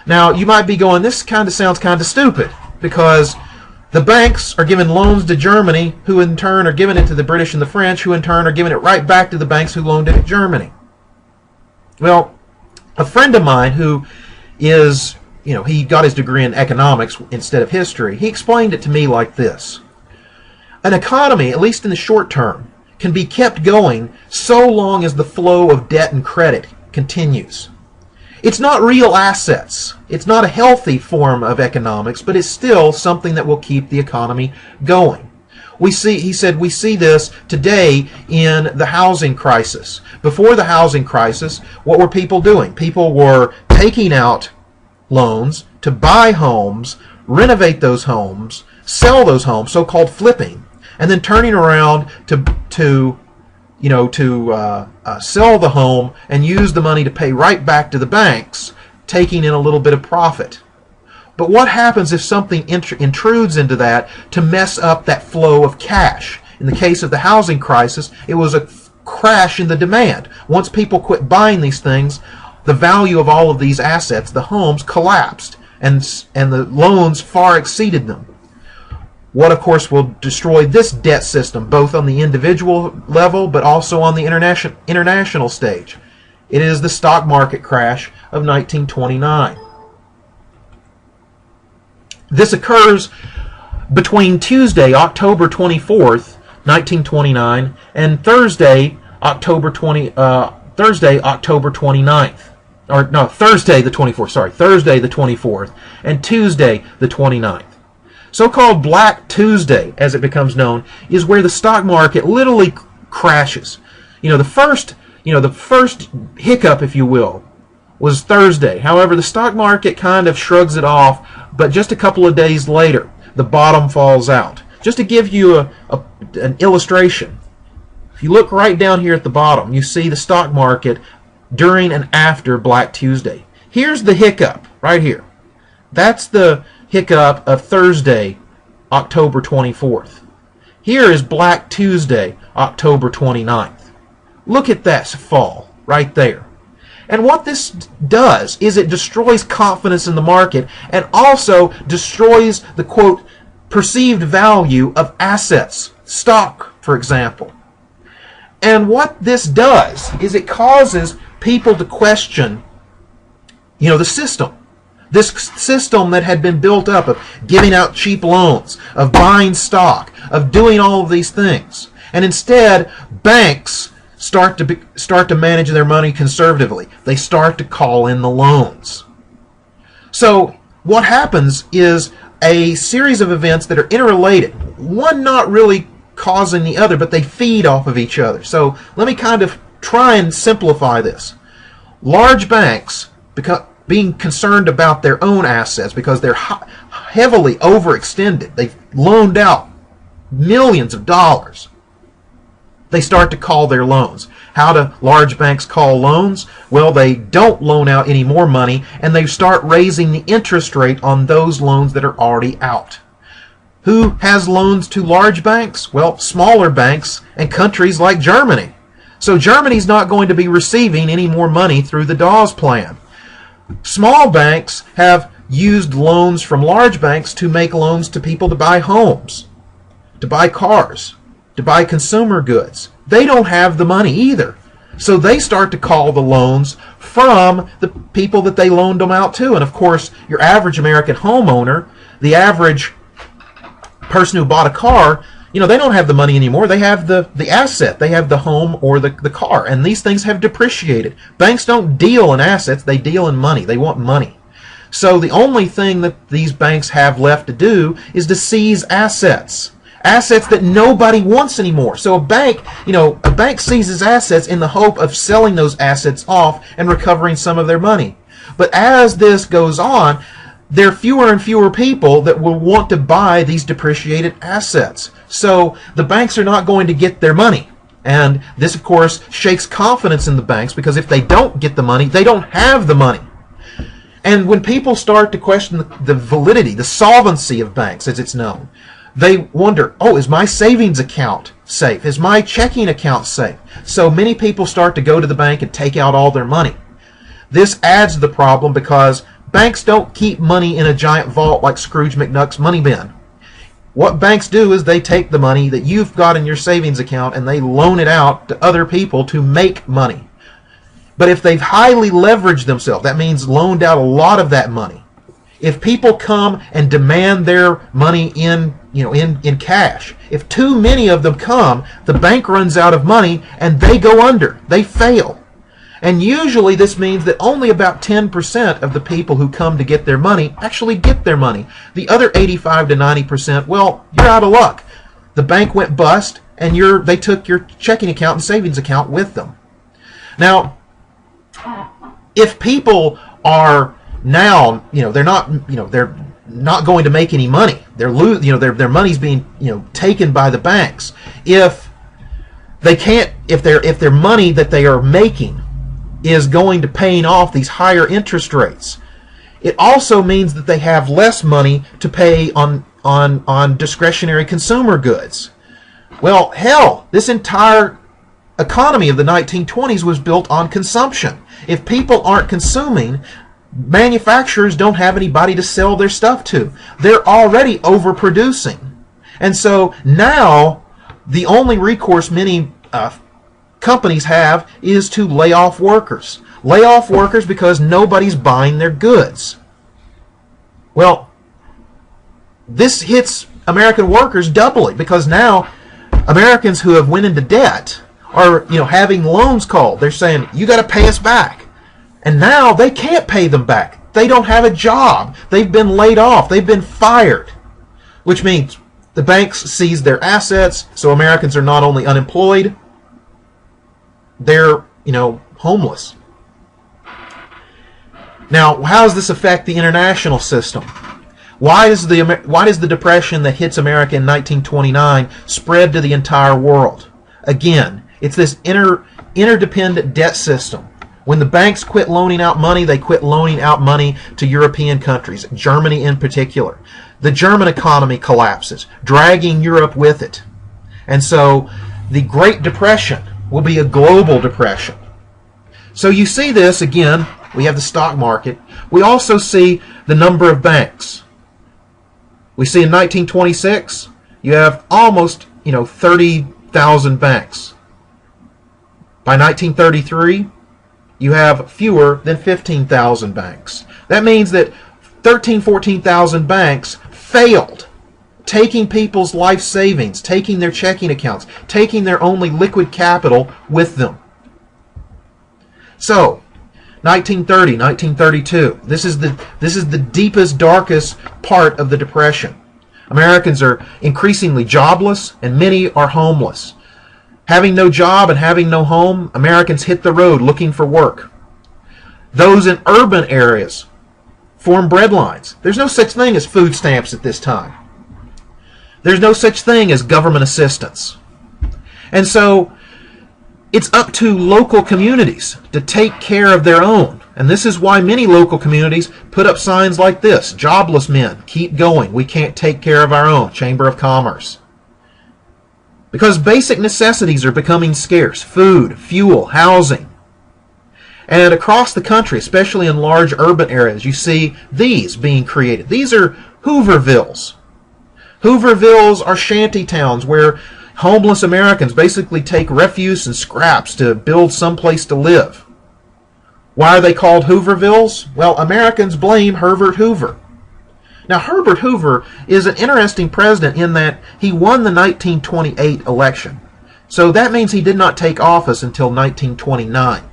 Now, you might be going, this kind of sounds kind of stupid, because the banks are giving loans to Germany, who in turn are giving it to the British and the French, who in turn are giving it right back to the banks who loaned it to Germany. Well, a friend of mine who is, he got his degree in economics instead of history, he explained it to me like this. An economy, at least in the short term, can be kept going so long as the flow of debt and credit continues. It's not real assets. It's not a healthy form of economics, but it's still something that will keep the economy going. He said, we see this today in the housing crisis. Before the housing crisis, what were people doing? People were taking out loans to buy homes, renovate those homes, sell those homes, so-called flipping, and then turning around to sell the home and use the money to pay right back to the banks, taking in a little bit of profit. But what happens if something intrudes into that to mess up that flow of cash? In the case of the housing crisis, it was a crash in the demand. Once people quit buying these things, the value of all of these assets, the homes, collapsed, and the loans far exceeded them. What, of course, will destroy this debt system, both on the individual level but also on the international stage? It is the stock market crash of 1929. This occurs between Tuesday, October 24th, 1929, and Thursday, October 29th. Or no, Thursday the 24th, sorry. Thursday the 24th, and Tuesday the 29th. So-called Black Tuesday, as it becomes known, is where the stock market literally crashes. The first hiccup, if you will, was Thursday. However, the stock market kind of shrugs it off, but just a couple of days later, the bottom falls out. Just to give you an illustration, if you look right down here at the bottom, you see the stock market during and after Black Tuesday. Here's the hiccup right here. That's the hiccup of Thursday, October 24th. Here is Black Tuesday, October 29th. Look at that fall right there. And what this does is it destroys confidence in the market and also destroys the, quote, perceived value of assets, stock, for example. And what this does is it causes people to question, the system. This system that had been built up of giving out cheap loans, of buying stock, of doing all of these things. And instead, banks start to manage their money conservatively. They start to call in the loans. So what happens is a series of events that are interrelated, one not really causing the other, but they feed off of each other. So let me kind of try and simplify this. Large banks, being concerned about their own assets because they're heavily overextended, they've loaned out millions of dollars, they start to call their loans. How do large banks call loans? Well, they don't loan out any more money, and they start raising the interest rate on those loans that are already out. Who has loans to large banks? Well, smaller banks and countries like Germany. So Germany's not going to be receiving any more money through the Dawes Plan. Small banks have used loans from large banks to make loans to people to buy homes, to buy cars, to buy consumer goods. They don't have the money either. So they start to call the loans from the people that they loaned them out to. And of course, your average American homeowner, the average person who bought a car, they don't have the money anymore. They have the asset. They have the home or the car. And these things have depreciated. Banks don't deal in assets. They deal in money. They want money. So the only thing that these banks have left to do is to seize assets. Assets that nobody wants anymore. So a bank seizes assets in the hope of selling those assets off and recovering some of their money. But as this goes on, there are fewer and fewer people that will want to buy these depreciated assets. So the banks are not going to get their money. And this, of course, shakes confidence in the banks, because if they don't get the money, they don't have the money. And when people start to question the validity, the solvency of banks, as it's known, they wonder, is my savings account safe? Is my checking account safe? So many people start to go to the bank and take out all their money. This adds to the problem because banks don't keep money in a giant vault like Scrooge McDuck's money bin. What banks do is they take the money that you've got in your savings account and they loan it out to other people to make money. But if they've highly leveraged themselves, that means loaned out a lot of that money. If people come and demand their money in cash, if too many of them come, the bank runs out of money and they go under. They fail. And usually this means that only about 10% of the people who come to get their money actually get their money. The other 85 to 90%, well, you're out of luck. The bank went bust, and they took your checking account and savings account with them. Now, if people are now, they're not going to make any money. Their money's being, taken by the banks. If their money that they are making is going to paying off these higher interest rates, it also means that they have less money to pay on discretionary consumer goods. Well, hell, this entire economy of the 1920s was built on consumption. If people aren't consuming, manufacturers don't have anybody to sell their stuff to. They're already overproducing. And so now the only recourse many companies have is to lay off workers. Lay off workers because nobody's buying their goods. Well, this hits American workers doubly, because now Americans who have went into debt are, having loans called. They're saying, you got to pay us back. And now they can't pay them back. They don't have a job. They've been laid off. They've been fired. Which means the banks seize their assets, so Americans are not only unemployed, they're, homeless. Now, how does this affect the international system? Why does the depression that hits America in 1929 spread to the entire world? Again, it's this interdependent debt system. When the banks quit loaning out money, they quit loaning out money to European countries, Germany in particular. The German economy collapses, dragging Europe with it. And so the Great Depression will be a global depression. So you see this, again, we have the stock market. We also see the number of banks. We see in 1926, you have almost, 30,000 banks. By 1933, you have fewer than 15,000 banks. That means that 14,000 banks failed, taking people's life savings, taking their checking accounts, taking their only liquid capital with them. So, 1930, 1932, this is the deepest, darkest part of the Depression. Americans are increasingly jobless, and many are homeless. Having no job and having no home, Americans hit the road looking for work. Those in urban areas form breadlines. There's no such thing as food stamps at this time. There's no such thing as government assistance. And so it's up to local communities to take care of their own. And this is why many local communities put up signs like this: jobless men, keep going. We can't take care of our own. Chamber of Commerce. Because basic necessities are becoming scarce: food, fuel, housing. And across the country, especially in large urban areas, you see these being created. These are Hoovervilles. Hoovervilles are shanty towns where homeless Americans basically take refuse and scraps to build someplace to live. Why are they called Hoovervilles? Well, Americans blame Herbert Hoover. Now, Herbert Hoover is an interesting president in that he won the 1928 election. So that means he did not take office until 1929.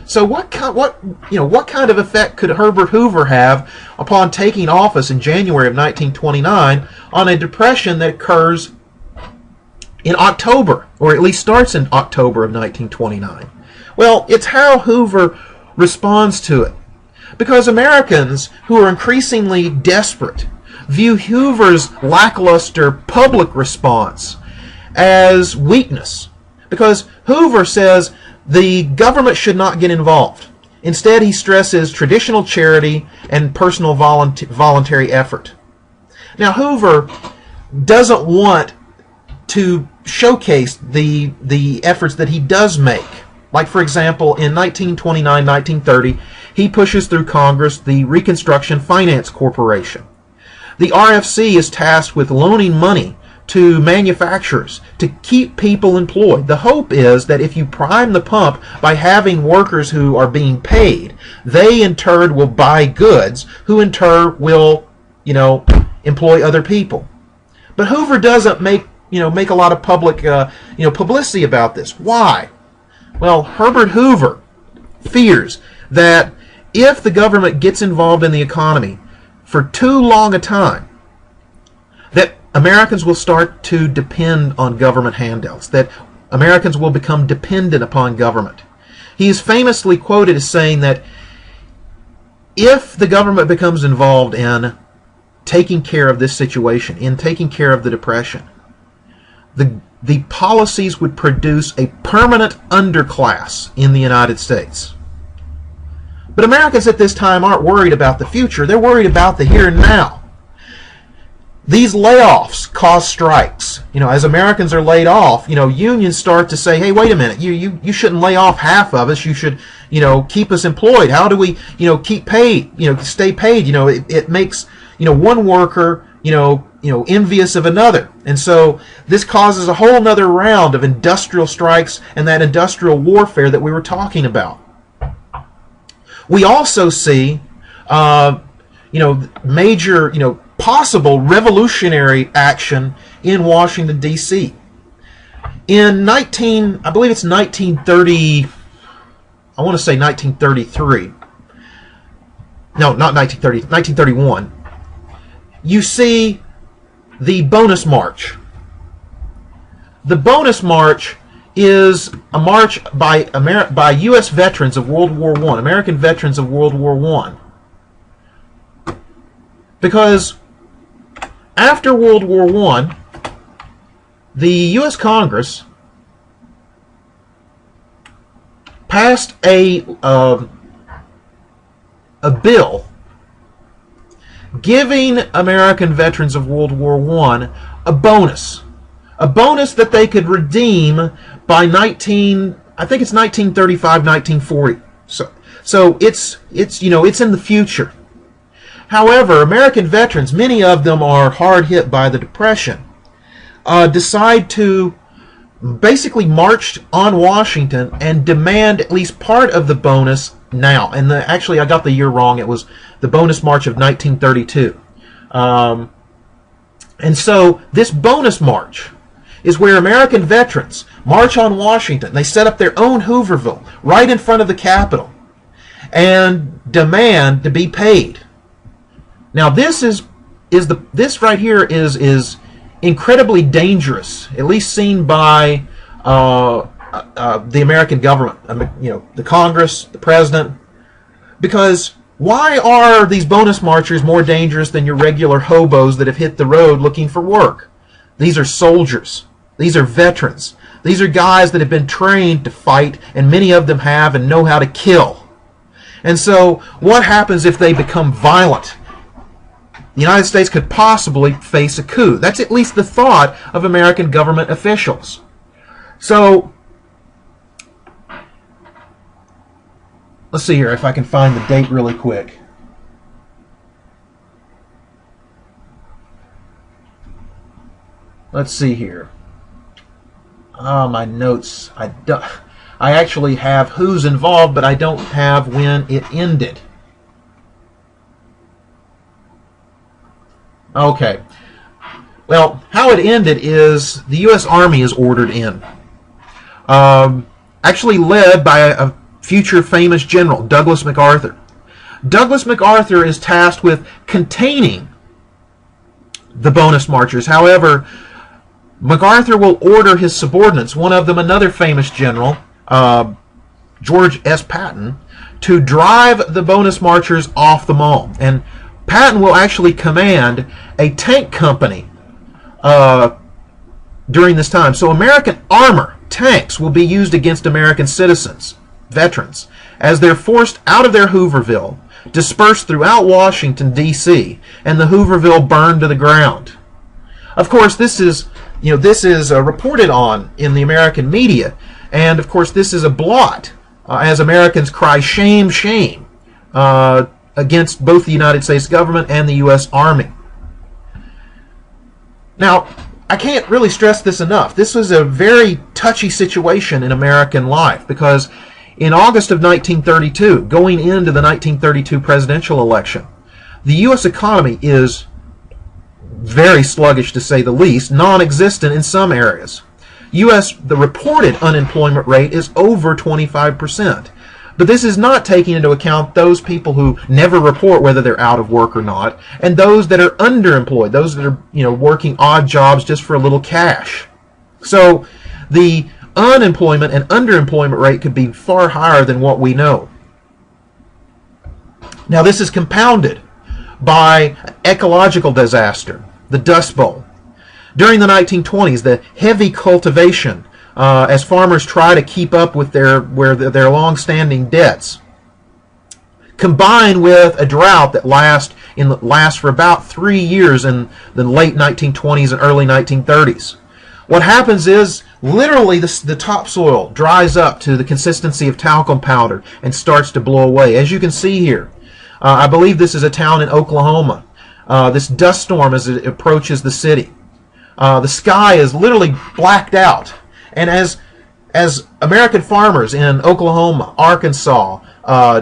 So what kind of effect could Herbert Hoover have upon taking office in January of 1929 on a depression that occurs in October, or at least starts in October of 1929? Well, it's how Hoover responds to it. Because Americans who are increasingly desperate view Hoover's lackluster public response as weakness. Because Hoover says the government should not get involved. Instead, he stresses traditional charity and personal voluntary effort. Now, Hoover doesn't want to showcase the efforts that he does make. Like, for example, in 1929, 1930, he pushes through Congress the Reconstruction Finance Corporation. The RFC is tasked with loaning money to manufacturers to keep people employed. The hope is that if you prime the pump by having workers who are being paid, they in turn will buy goods, who in turn will, employ other people. But Hoover doesn't make a lot of public, publicity about this. Why? Well, Herbert Hoover fears that if the government gets involved in the economy for too long a time, that Americans will start to depend on government handouts, that Americans will become dependent upon government. He is famously quoted as saying that if the government becomes involved in taking care of this situation, in taking care of the Depression, the policies would produce a permanent underclass in the United States. But Americans at this time aren't worried about the future. They're worried about the here and now. These layoffs cause strikes. As Americans are laid off, unions start to say, hey, wait a minute, you shouldn't lay off half of us. You should, keep us employed. How do we, keep paid, stay paid? It makes, one worker, envious of another. And so this causes a whole nother round of industrial strikes and that industrial warfare that we were talking about. We also see, major, possible revolutionary action in Washington, D.C. In I believe it's 1930, I want to say 1933. No, not 1930, 1931. You see the Bonus March. The Bonus March is a march by U.S. veterans of World War I, American veterans of World War I. Because after World War I, the U.S. Congress passed a bill giving American veterans of World War I a bonus that they could redeem by I think it's 1935, 1940. So it's in the future. However, American veterans, many of them are hard hit by the Depression, decide to basically march on Washington and demand at least part of the bonus now. And actually, I got the year wrong. It was the Bonus March of 1932. And so this Bonus March is where American veterans march on Washington. They set up their own Hooverville right in front of the Capitol and demand to be paid. Now this right here is incredibly dangerous, at least seen by the American government, the Congress, the President, because why are these bonus marchers more dangerous than your regular hobos that have hit the road looking for work? These are soldiers. These are veterans. These are guys that have been trained to fight, and many of them have and know how to kill. And so what happens if they become violent? The United States could possibly face a coup. That's at least the thought of American government officials. So let's see here if I can find the date really quick. Let's see here. My notes. I actually have who's involved, but I don't have when it ended. Okay. Well, how it ended is the U.S. Army is ordered in. Actually led by a future famous general, Douglas MacArthur. Douglas MacArthur is tasked with containing the bonus marchers. However, MacArthur will order his subordinates, one of them another famous general, George S. Patton, to drive the bonus marchers off the mall. And Patton will actually command a tank company during this time. So American armor, tanks, will be used against American citizens, veterans, as they're forced out of their Hooverville, dispersed throughout Washington, D.C., and the Hooverville burned to the ground. Of course, this is reported on in the American media, and of course this is a blot as Americans cry shame, shame against both the United States government and the U.S. Army. Now, I can't really stress this enough. This was a very touchy situation in American life because in August of 1932, going into the 1932 presidential election, the U.S. economy is very sluggish to say the least, non-existent in some areas. The reported unemployment rate is over 25%. But this is not taking into account those people who never report whether they're out of work or not, and those that are underemployed, those that are working odd jobs just for a little cash. So the unemployment and underemployment rate could be far higher than what we know. Now this is compounded by ecological disaster, the Dust Bowl. During the 1920s, the heavy cultivation as farmers try to keep up with their long-standing debts, combined with a drought that lasts for about 3 years in the late 1920s and early 1930s. What happens is literally the topsoil dries up to the consistency of talcum powder and starts to blow away. As you can see here, I believe this is a town in Oklahoma. This dust storm as it approaches the city. The sky is literally blacked out. And as American farmers in Oklahoma, Arkansas,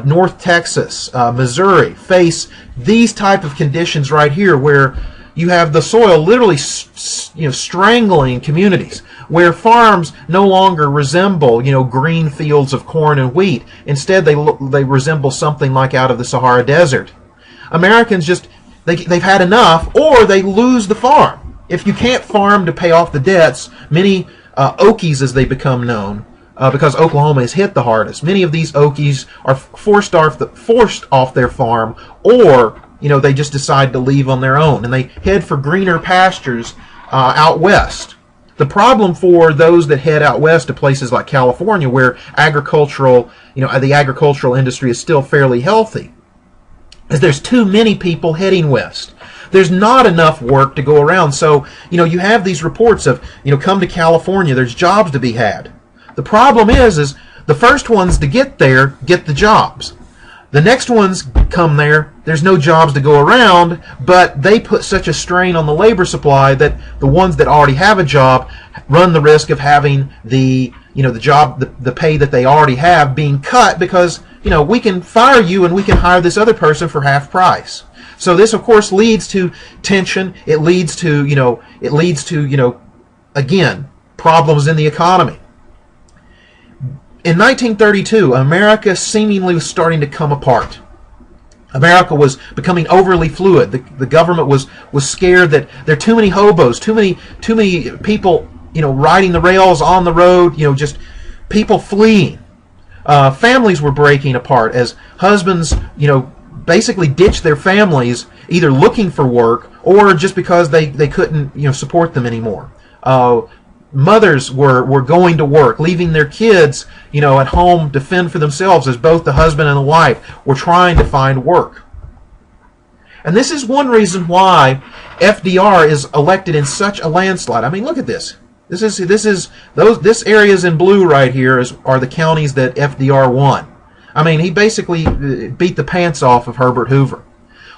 North Texas, Missouri face these type of conditions right here, where you have the soil literally strangling communities, where farms no longer resemble green fields of corn and wheat. Instead, they resemble something like out of the Sahara Desert. Americans they've had enough, or they lose the farm. If you can't farm to pay off the debts, many Okies, as they become known, because Oklahoma is hit the hardest. Many of these Okies are forced off their farm, or they just decide to leave on their own, and they head for greener pastures out west. The problem for those that head out west to places like California, where the agricultural industry is still fairly healthy, is there's too many people heading west. There's not enough work to go around. So, you have these reports of, come to California, there's jobs to be had. The problem is the first ones to get there get the jobs. The next ones come there, there's no jobs to go around, but they put such a strain on the labor supply that the ones that already have a job run the risk of having the pay that they already have being cut, because, we can fire you and we can hire this other person for half price. So this, of course, leads to tension. It leads to, again, problems in the economy. In 1932, America seemingly was starting to come apart. America was becoming overly fluid. The government was scared that there are too many hobos, too many people, riding the rails on the road, just people fleeing. Families were breaking apart as husbands, basically ditched their families, either looking for work or just because they couldn't support them anymore. Mothers were going to work, leaving their kids at home to fend for themselves, as both the husband and the wife were trying to find work. And this is one reason why FDR is elected in such a landslide. I mean, look at this. This areas in blue right here are the counties that FDR won. I mean, he basically beat the pants off of Herbert Hoover.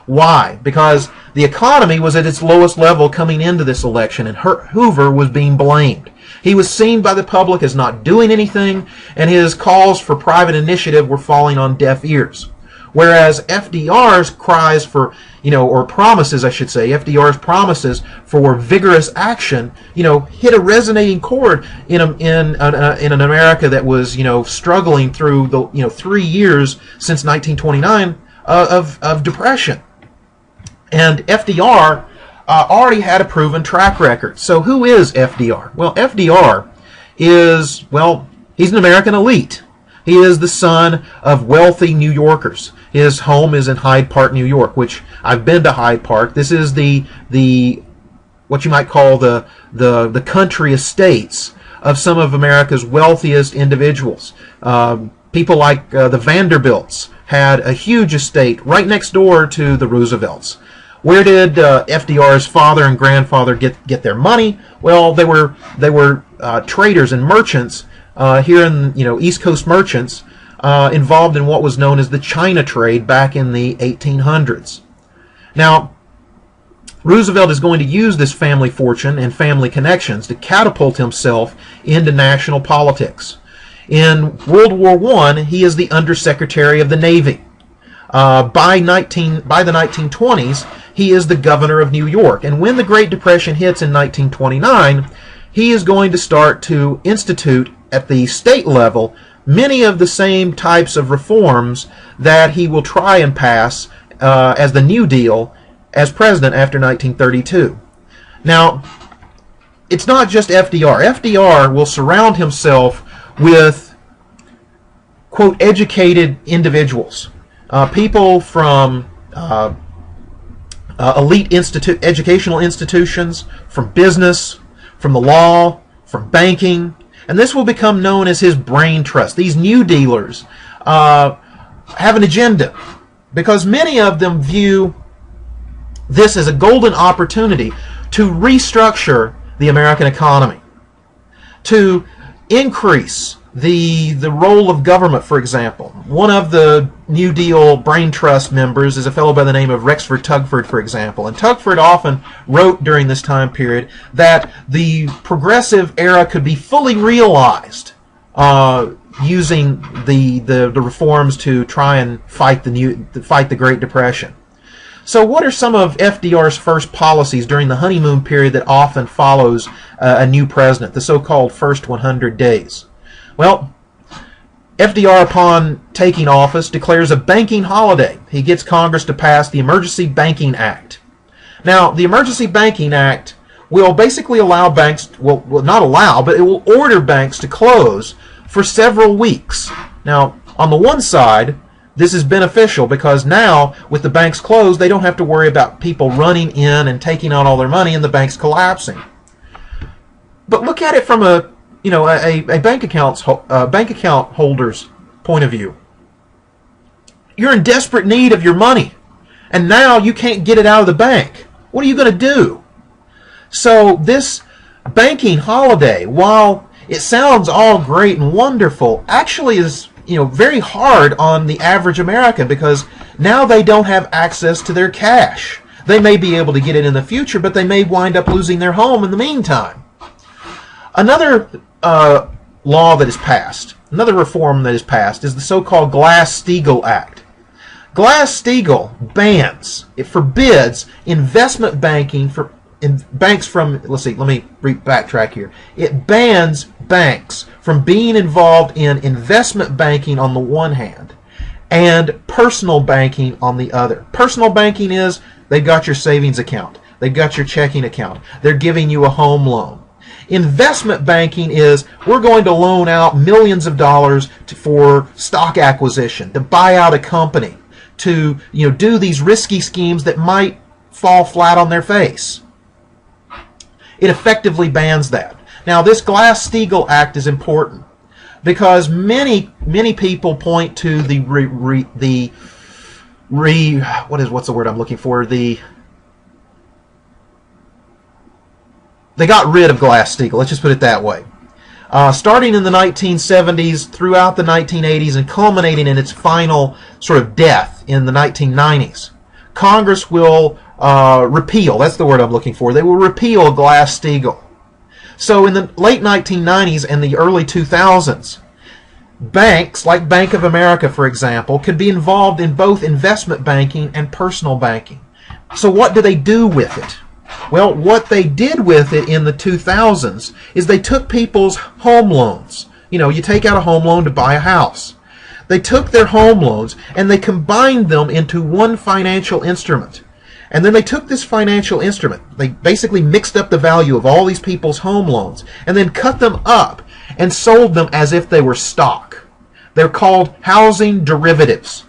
Why? Because the economy was at its lowest level coming into this election, and Hoover was being blamed. He was seen by the public as not doing anything, and his calls for private initiative were falling on deaf ears. Whereas FDR's cries for, or promises, I should say, FDR's promises for vigorous action, hit a resonating chord in an America that was, struggling through the, 3 years since 1929 of depression. And FDR already had a proven track record. So who is FDR? Well, FDR is, he's an American elite. He is the son of wealthy New Yorkers. His home is in Hyde Park, New York, which I've been to Hyde Park. This is the what you might call the country estates of some of America's wealthiest individuals. People like the Vanderbilts had a huge estate right next door to the Roosevelts. Where did FDR's father and grandfather get their money? Well, they were traders and merchants here in East Coast merchants involved in what was known as the China trade back in the 1800s. Now, Roosevelt is going to use this family fortune and family connections to catapult himself into national politics. In World War I, he is the Undersecretary of the Navy. By the 1920s, he is the governor of New York. And when the Great Depression hits in 1929, he is going to start to institute at the state level many of the same types of reforms that he will try and pass as the New Deal as president after 1932. Now, it's not just FDR. FDR will surround himself with, quote, educated individuals, people from elite educational institutions, from business, from the law, from banking, and this will become known as his brain trust. These New Dealers have an agenda because many of them view this as a golden opportunity to restructure the American economy, to increase the role of government, for example. One of the New Deal Brain Trust members is a fellow by the name of Rexford Tugford, for example. And Tugford often wrote during this time period that the progressive era could be fully realized using the reforms to try and fight the Great Depression. So what are some of FDR's first policies during the honeymoon period that often follows a new president, the so-called first 100 days? Well, FDR, upon taking office, declares a banking holiday. He gets Congress to pass the Emergency Banking Act. Now, the Emergency Banking Act will basically allow banks, well, not allow, but it will order banks to close for several weeks. Now, on the one side, this is beneficial because now, with the banks closed, they don't have to worry about people running in and taking out all their money and the banks collapsing. But look at it from a bank account holder's point of view. You're in desperate need of your money, and now you can't get it out of the bank. What are you going to do? So this banking holiday, while it sounds all great and wonderful, actually is very hard on the average American because now they don't have access to their cash. They may be able to get it in the future, but they may wind up losing their home in the meantime. Another law that is passed, another reform that is passed, is the so-called Glass-Steagall Act. Glass-Steagall bans, it forbids investment banking for banks from, let me backtrack here. It bans banks from being involved in investment banking on the one hand and personal banking on the other. Personal banking is they've got your savings account, they've got your checking account, they're giving you a home loan. Investment banking is we're going to loan out millions of dollars for stock acquisition, to buy out a company, to do these risky schemes that might fall flat on their face. It effectively bans that. Now, this Glass-Steagall Act is important because many people point to what's the word I'm looking for? They got rid of Glass-Steagall. Let's just put it that way. Starting in the 1970s, throughout the 1980s, and culminating in its final sort of death in the 1990s, Congress will repeal. That's the word I'm looking for. They will repeal Glass-Steagall. So in the late 1990s and the early 2000s, banks like Bank of America, for example, could be involved in both investment banking and personal banking. So what do they do with it? Well, what they did with it in the 2000s is they took people's home loans. You take out a home loan to buy a house. They took their home loans and they combined them into one financial instrument. And then they took this financial instrument, they basically mixed up the value of all these people's home loans, and then cut them up and sold them as if they were stock. They're called housing derivatives.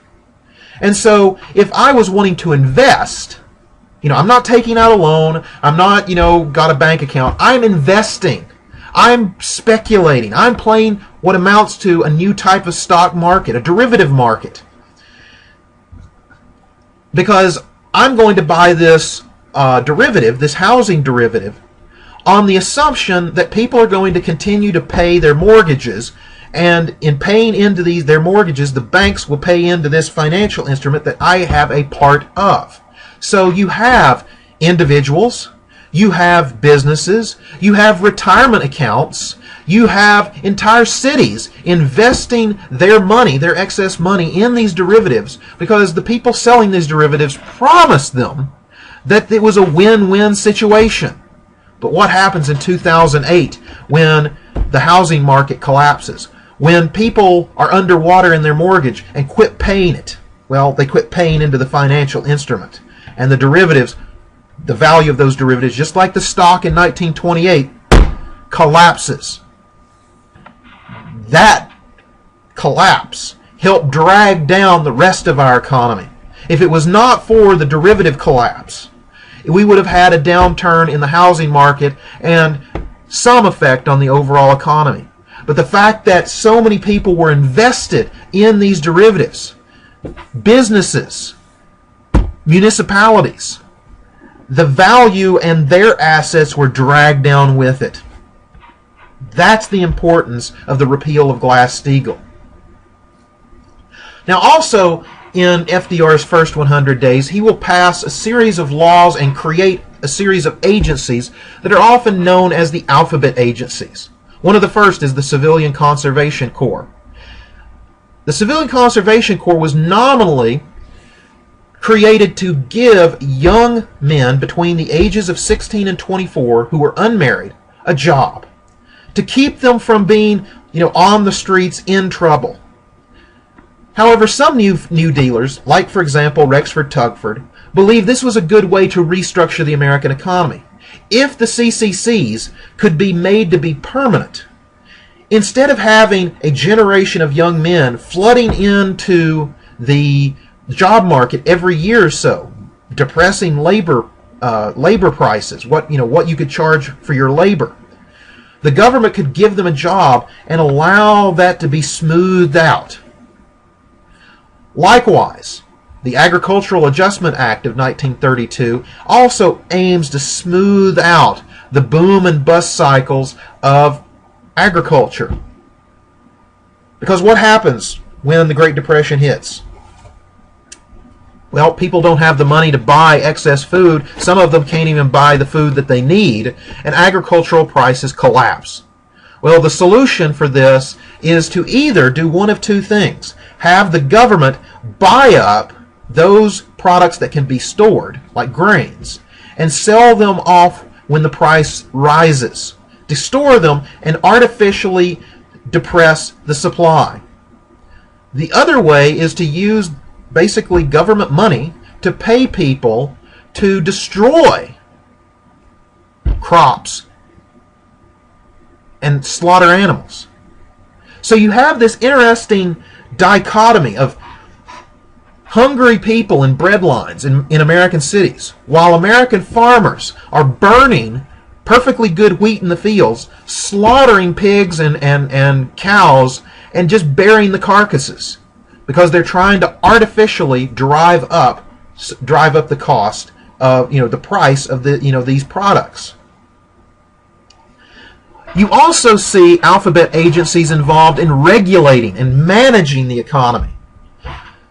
And so if I was wanting to invest, I'm not taking out a loan, I'm not, got a bank account, I'm investing. I'm speculating. I'm playing what amounts to a new type of stock market, a derivative market. Because I'm going to buy this derivative, this housing derivative, on the assumption that people are going to continue to pay their mortgages, and in paying into their mortgages, the banks will pay into this financial instrument that I have a part of. So you have individuals, you have businesses, you have retirement accounts, you have entire cities investing their money, their excess money, in these derivatives because the people selling these derivatives promised them that it was a win-win situation. But what happens in 2008 when the housing market collapses? When people are underwater in their mortgage and quit paying it, well, they quit paying into the financial instrument. And the derivatives, the value of those derivatives, just like the stock in 1928, collapses. That collapse helped drag down the rest of our economy. If it was not for the derivative collapse, we would have had a downturn in the housing market and some effect on the overall economy. But the fact that so many people were invested in these derivatives, businesses, municipalities, the value and their assets were dragged down with it. That's the importance of the repeal of Glass-Steagall. Now also, in FDR's first 100 days, he will pass a series of laws and create a series of agencies that are often known as the alphabet agencies. One of the first is the Civilian Conservation Corps. The Civilian Conservation Corps was nominally created to give young men between the ages of 16 and 24 who were unmarried a job, to keep them from being, on the streets in trouble. However, some new dealers, like for example Rexford Tugford, believed this was a good way to restructure the American economy. If the CCCs could be made to be permanent, instead of having a generation of young men flooding into the job market every year or so, depressing labor prices, what you could charge for your labor, the government could give them a job and allow that to be smoothed out. Likewise, the Agricultural Adjustment Act of 1932 also aims to smooth out the boom and bust cycles of agriculture. Because what happens when the Great Depression hits? Well, people don't have the money to buy excess food. Some of them can't even buy the food that they need, and agricultural prices collapse. Well, the solution for this is to either do one of two things. Have the government buy up those products that can be stored, like grains, and sell them off when the price rises, to store them and artificially depress the supply. The other way is to use basically government money to pay people to destroy crops and slaughter animals. So you have this interesting dichotomy of hungry people in bread lines in American cities, while American farmers are burning perfectly good wheat in the fields, slaughtering pigs and cows, and just burying the carcasses, because they're trying to artificially drive up the cost of the price of these products. You also see alphabet agencies involved in regulating and managing the economy.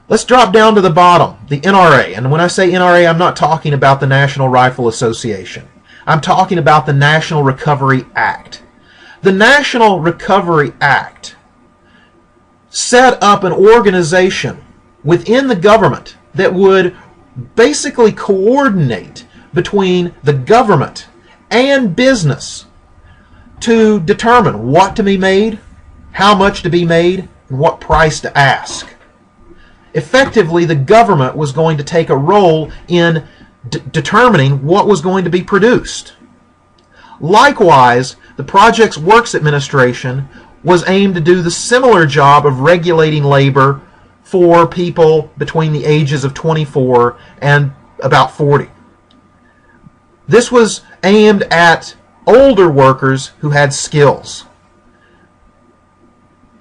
Let's drop down to the bottom, the NRA. And when I say NRA, I'm not talking about the National Rifle Association. I'm talking about the National Recovery Act. The National Recovery Act set up an organization within the government that would basically coordinate between the government and business to determine what to be made, how much to be made, and what price to ask. Effectively, the government was going to take a role in determining what was going to be produced. Likewise, the Projects Works Administration was aimed to do the similar job of regulating labor for people between the ages of 24 and about 40. This was aimed at older workers who had skills.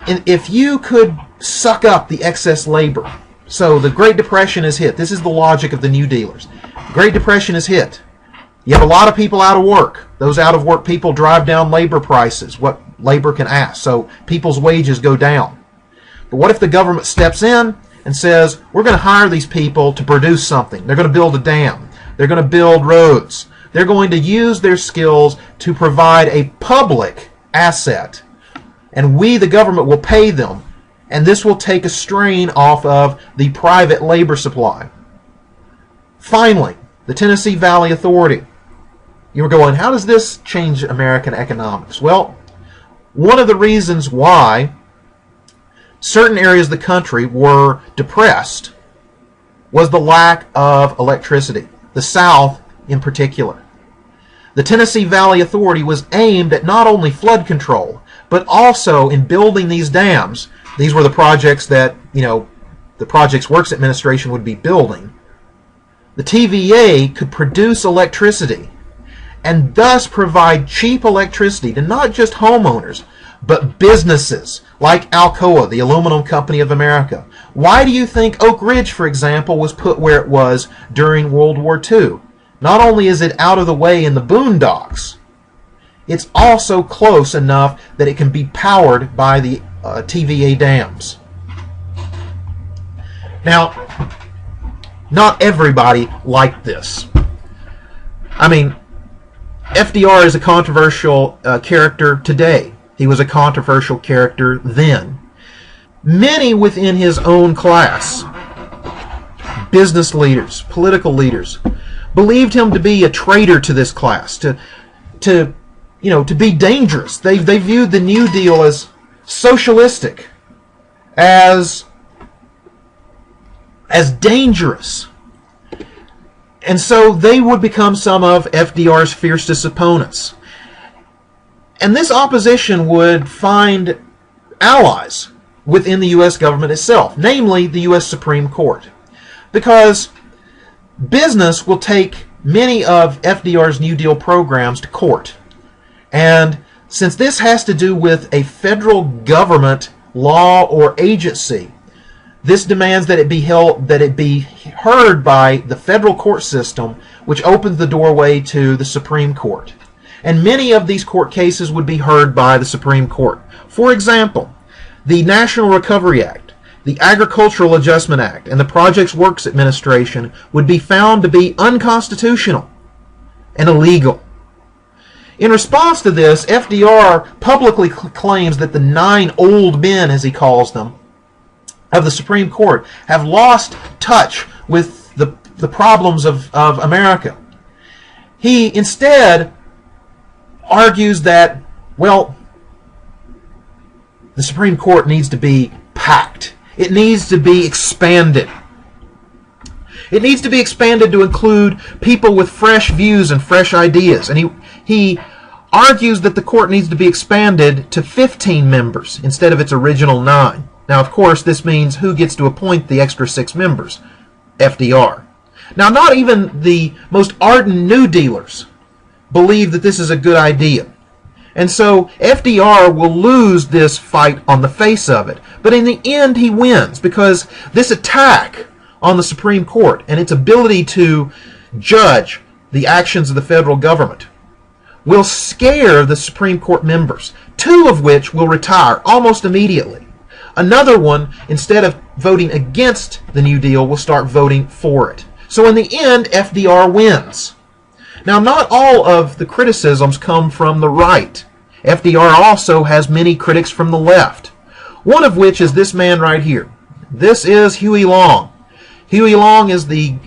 And if you could suck up the excess labor, so the Great Depression is hit. This is the logic of the New Dealers. The Great Depression is hit. You have a lot of people out of work. Those out of work people drive down labor prices, what labor can ask. So people's wages go down. But what if the government steps in and says, we're going to hire these people to produce something. They're going to build a dam. They're going to build roads. They're going to use their skills to provide a public asset. And we, the government, will pay them. And this will take a strain off of the private labor supply. Finally, the Tennessee Valley Authority. You were going, how does this change American economics? Well, one of the reasons why certain areas of the country were depressed was the lack of electricity, the South in particular. The Tennessee Valley Authority was aimed at not only flood control, but also in building these dams. These were the projects that, the Projects Works Administration would be building. The TVA could produce electricity and thus provide cheap electricity to not just homeowners, but businesses like Alcoa, the Aluminum Company of America. Why do you think Oak Ridge, for example, was put where it was during World War II? Not only is it out of the way in the boondocks, it's also close enough that it can be powered by the TVA dams. Now, not everybody liked this. I mean, FDR is a controversial character today. He was a controversial character then. Many within his own class, business leaders, political leaders, believed him to be a traitor to this class, to be dangerous. They viewed the New Deal as socialistic, as dangerous. And so they would become some of FDR's fiercest opponents. And this opposition would find allies within the U.S. government itself, namely the U.S. Supreme Court. Because business will take many of FDR's New Deal programs to court. And since this has to do with a federal government law or agency, this demands that it be heard by the federal court system, which opens the doorway to the Supreme Court. And many of these court cases would be heard by the Supreme Court. For example, the National Recovery Act, the Agricultural Adjustment Act, and the Projects Works Administration would be found to be unconstitutional and illegal. In response to this, FDR publicly claims that the 9 old men, as he calls them, of the Supreme Court have lost touch with the problems of America. He instead argues that, well, the Supreme Court needs to be packed. It needs to be expanded. It needs to be expanded to include people with fresh views and fresh ideas. And he argues that the court needs to be expanded to 15 members instead of its original 9. Now, of course, this means who gets to appoint the extra 6 members? FDR. Now, not even the most ardent New Dealers believe that this is a good idea. And so FDR will lose this fight on the face of it. But in the end, he wins, because this attack on the Supreme Court and its ability to judge the actions of the federal government will scare the Supreme Court members, 2 of which will retire almost immediately. Another one, instead of voting against the New Deal, will start voting for it. So in the end, FDR wins. Now, not all of the criticisms come from the right. FDR also has many critics from the left. One of which is this man right here. This is Huey Long. Huey Long is the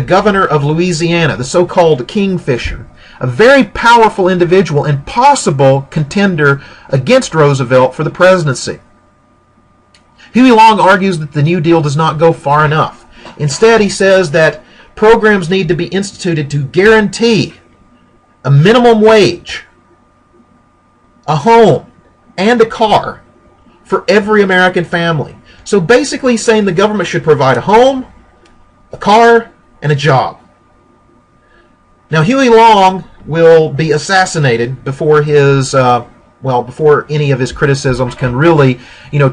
governor of Louisiana, the so-called Kingfisher, a very powerful individual and possible contender against Roosevelt for the presidency. Huey Long argues that the New Deal does not go far enough. Instead, he says that programs need to be instituted to guarantee a minimum wage, a home, and a car for every American family. So basically saying the government should provide a home, a car, and a job. Now, Huey Long will be assassinated before his before any of his criticisms can really,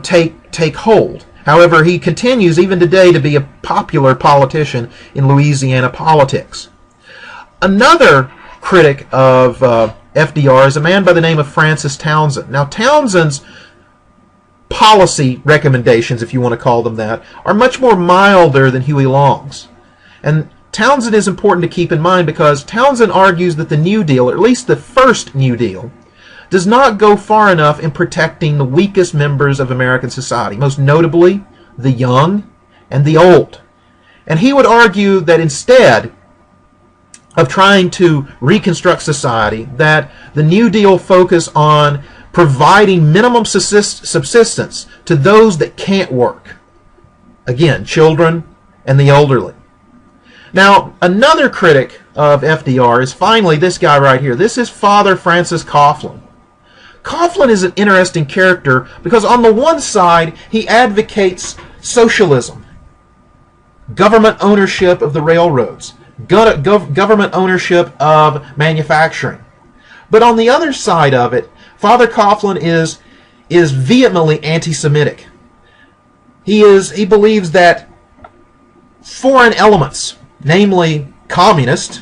take hold. However, he continues even today to be a popular politician in Louisiana politics. Another critic of FDR is a man by the name of Francis Townsend. Now, Townsend's policy recommendations, if you want to call them that, are much more milder than Huey Long's. And Townsend is important to keep in mind because Townsend argues that the New Deal, or at least the first New Deal, does not go far enough in protecting the weakest members of American society, most notably the young and the old. And he would argue that instead of trying to reconstruct society, that the New Deal focus on providing minimum subsistence to those that can't work. Again, children and the elderly. Now, another critic of FDR is finally this guy right here. This is Father Francis Coughlin. Coughlin is an interesting character because on the one side, he advocates socialism, government ownership of the railroads, government ownership of manufacturing. But on the other side of it, Father Coughlin is vehemently anti-Semitic. He believes that foreign elements, namely communists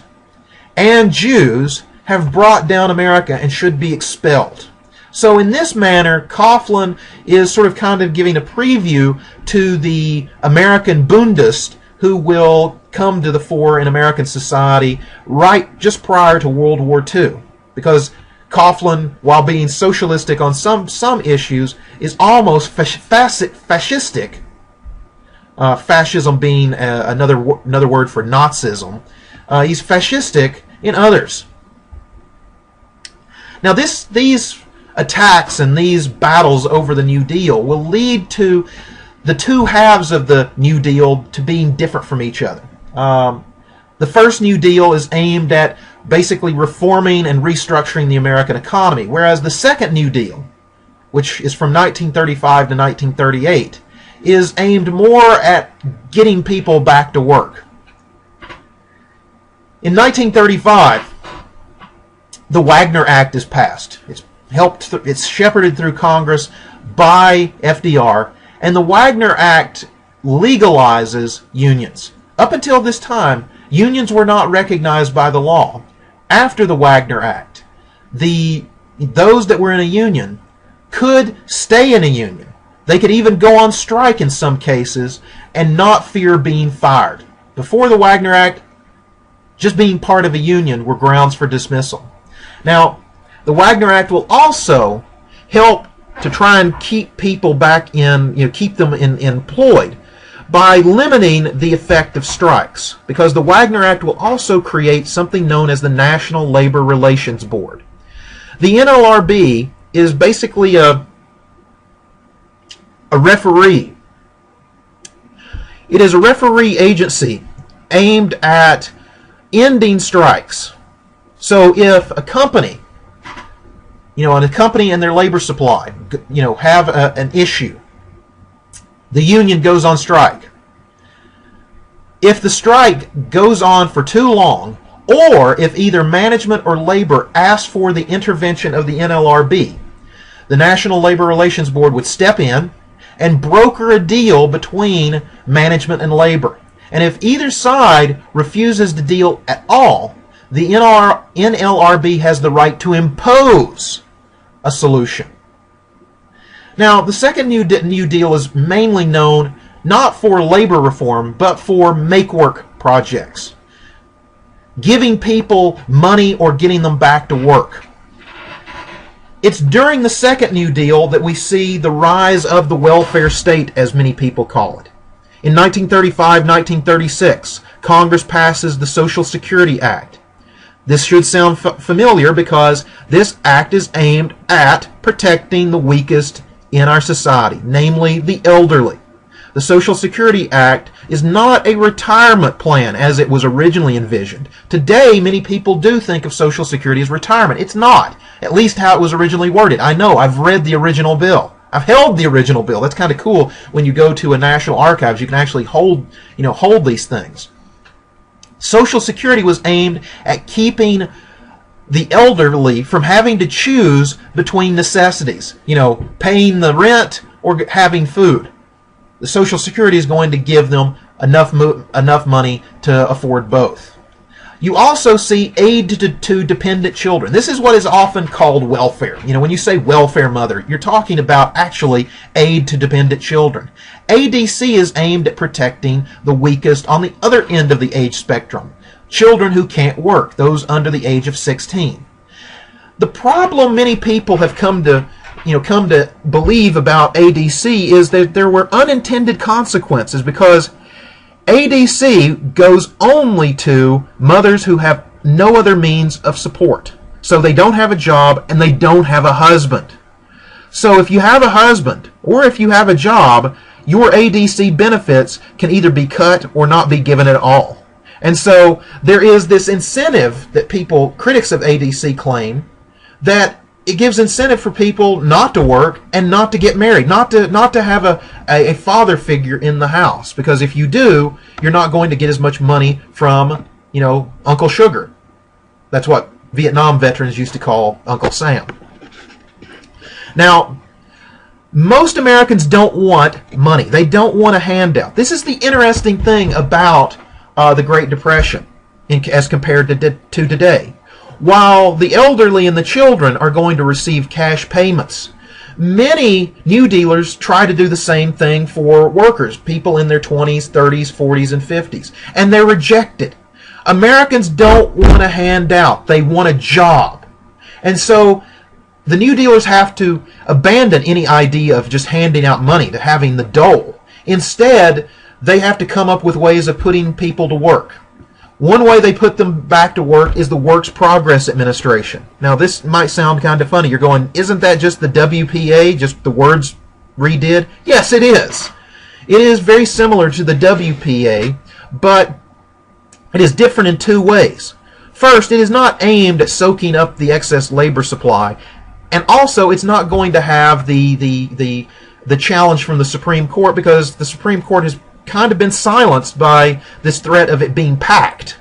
and Jews, have brought down America and should be expelled. So in this manner, Coughlin is sort of kind of giving a preview to the American Bundists who will come to the fore in American society right just prior to World War II. Because Coughlin, while being socialistic on some issues, is almost fascistic. Fascism being another word for Nazism. He's fascistic in others. Now these attacks and these battles over the New Deal will lead to the two halves of the New Deal to being different from each other. The first New Deal is aimed at basically reforming and restructuring the American economy, whereas the second New Deal, which is from 1935 to 1938, is aimed more at getting people back to work. In 1935, the Wagner Act is passed. It's shepherded through Congress by FDR, and the Wagner Act legalizes unions. Up until this time, unions were not recognized by the law. After the Wagner Act, those that were in a union could stay in a union. They could even go on strike in some cases and not fear being fired. Before the Wagner Act, just being part of a union were grounds for dismissal. Now, the Wagner Act will also help to try and keep people back in, keep them employed by limiting the effect of strikes, because the Wagner Act will also create something known as the National Labor Relations Board. The NLRB is basically a referee. It is a referee agency aimed at ending strikes. So if a company, and a company and their labor supply, have an issue, the union goes on strike. If the strike goes on for too long, or if either management or labor asks for the intervention of the NLRB, the National Labor Relations Board would step in and broker a deal between management and labor. And if either side refuses the deal at all, the NLRB has the right to impose a solution. Now, the second New Deal is mainly known not for labor reform, but for make-work projects, giving people money or getting them back to work. It's during the second New Deal that we see the rise of the welfare state, as many people call it. In 1935-1936, Congress passes the Social Security Act. This should sound familiar because this act is aimed at protecting the weakest in our society, namely the elderly. The Social Security Act is not a retirement plan as it was originally envisioned. Today, many people do think of Social Security as retirement. It's not, at least how it was originally worded. I know, I've read the original bill. I've held the original bill. That's kind of cool. When you go to a National Archives, you can actually hold these things. Social Security was aimed at keeping the elderly from having to choose between necessities, paying the rent or having food. The Social Security is going to give them enough money to afford both. You also see aid to dependent children. This is what is often called welfare. When you say welfare mother, you're talking about actually aid to dependent children. ADC is aimed at protecting the weakest on the other end of the age spectrum. Children who can't work, those under the age of 16. The problem many people have come to believe about ADC is that there were unintended consequences, because ADC goes only to mothers who have no other means of support. So they don't have a job and they don't have a husband. So if you have a husband or if you have a job, your ADC benefits can either be cut or not be given at all. And so there is this incentive that critics of ADC claim, that it gives incentive for people not to work and not to get married, not to have a father figure in the house, because if you do, you're not going to get as much money from, Uncle Sugar. That's what Vietnam veterans used to call Uncle Sam. Now, most Americans don't want money. They don't want a handout. This is the interesting thing about the Great Depression as compared to today. While the elderly and the children are going to receive cash payments, many New Dealers try to do the same thing for workers, people in their 20s, 30s, 40s, and 50s, and they're rejected. Americans don't want a handout. They want a job. And so the New Dealers have to abandon any idea of just handing out money, to having the dole. Instead, they have to come up with ways of putting people to work. One way they put them back to work is the Works Progress Administration. Now, this might sound kind of funny. You're going, isn't that just the WPA, just the words redid? Yes, it is. It is very similar to the WPA, but it is different in two ways. First, it is not aimed at soaking up the excess labor supply, and also it's not going to have the challenge from the Supreme Court, because the Supreme Court has kind of been silenced by this threat of it being packed.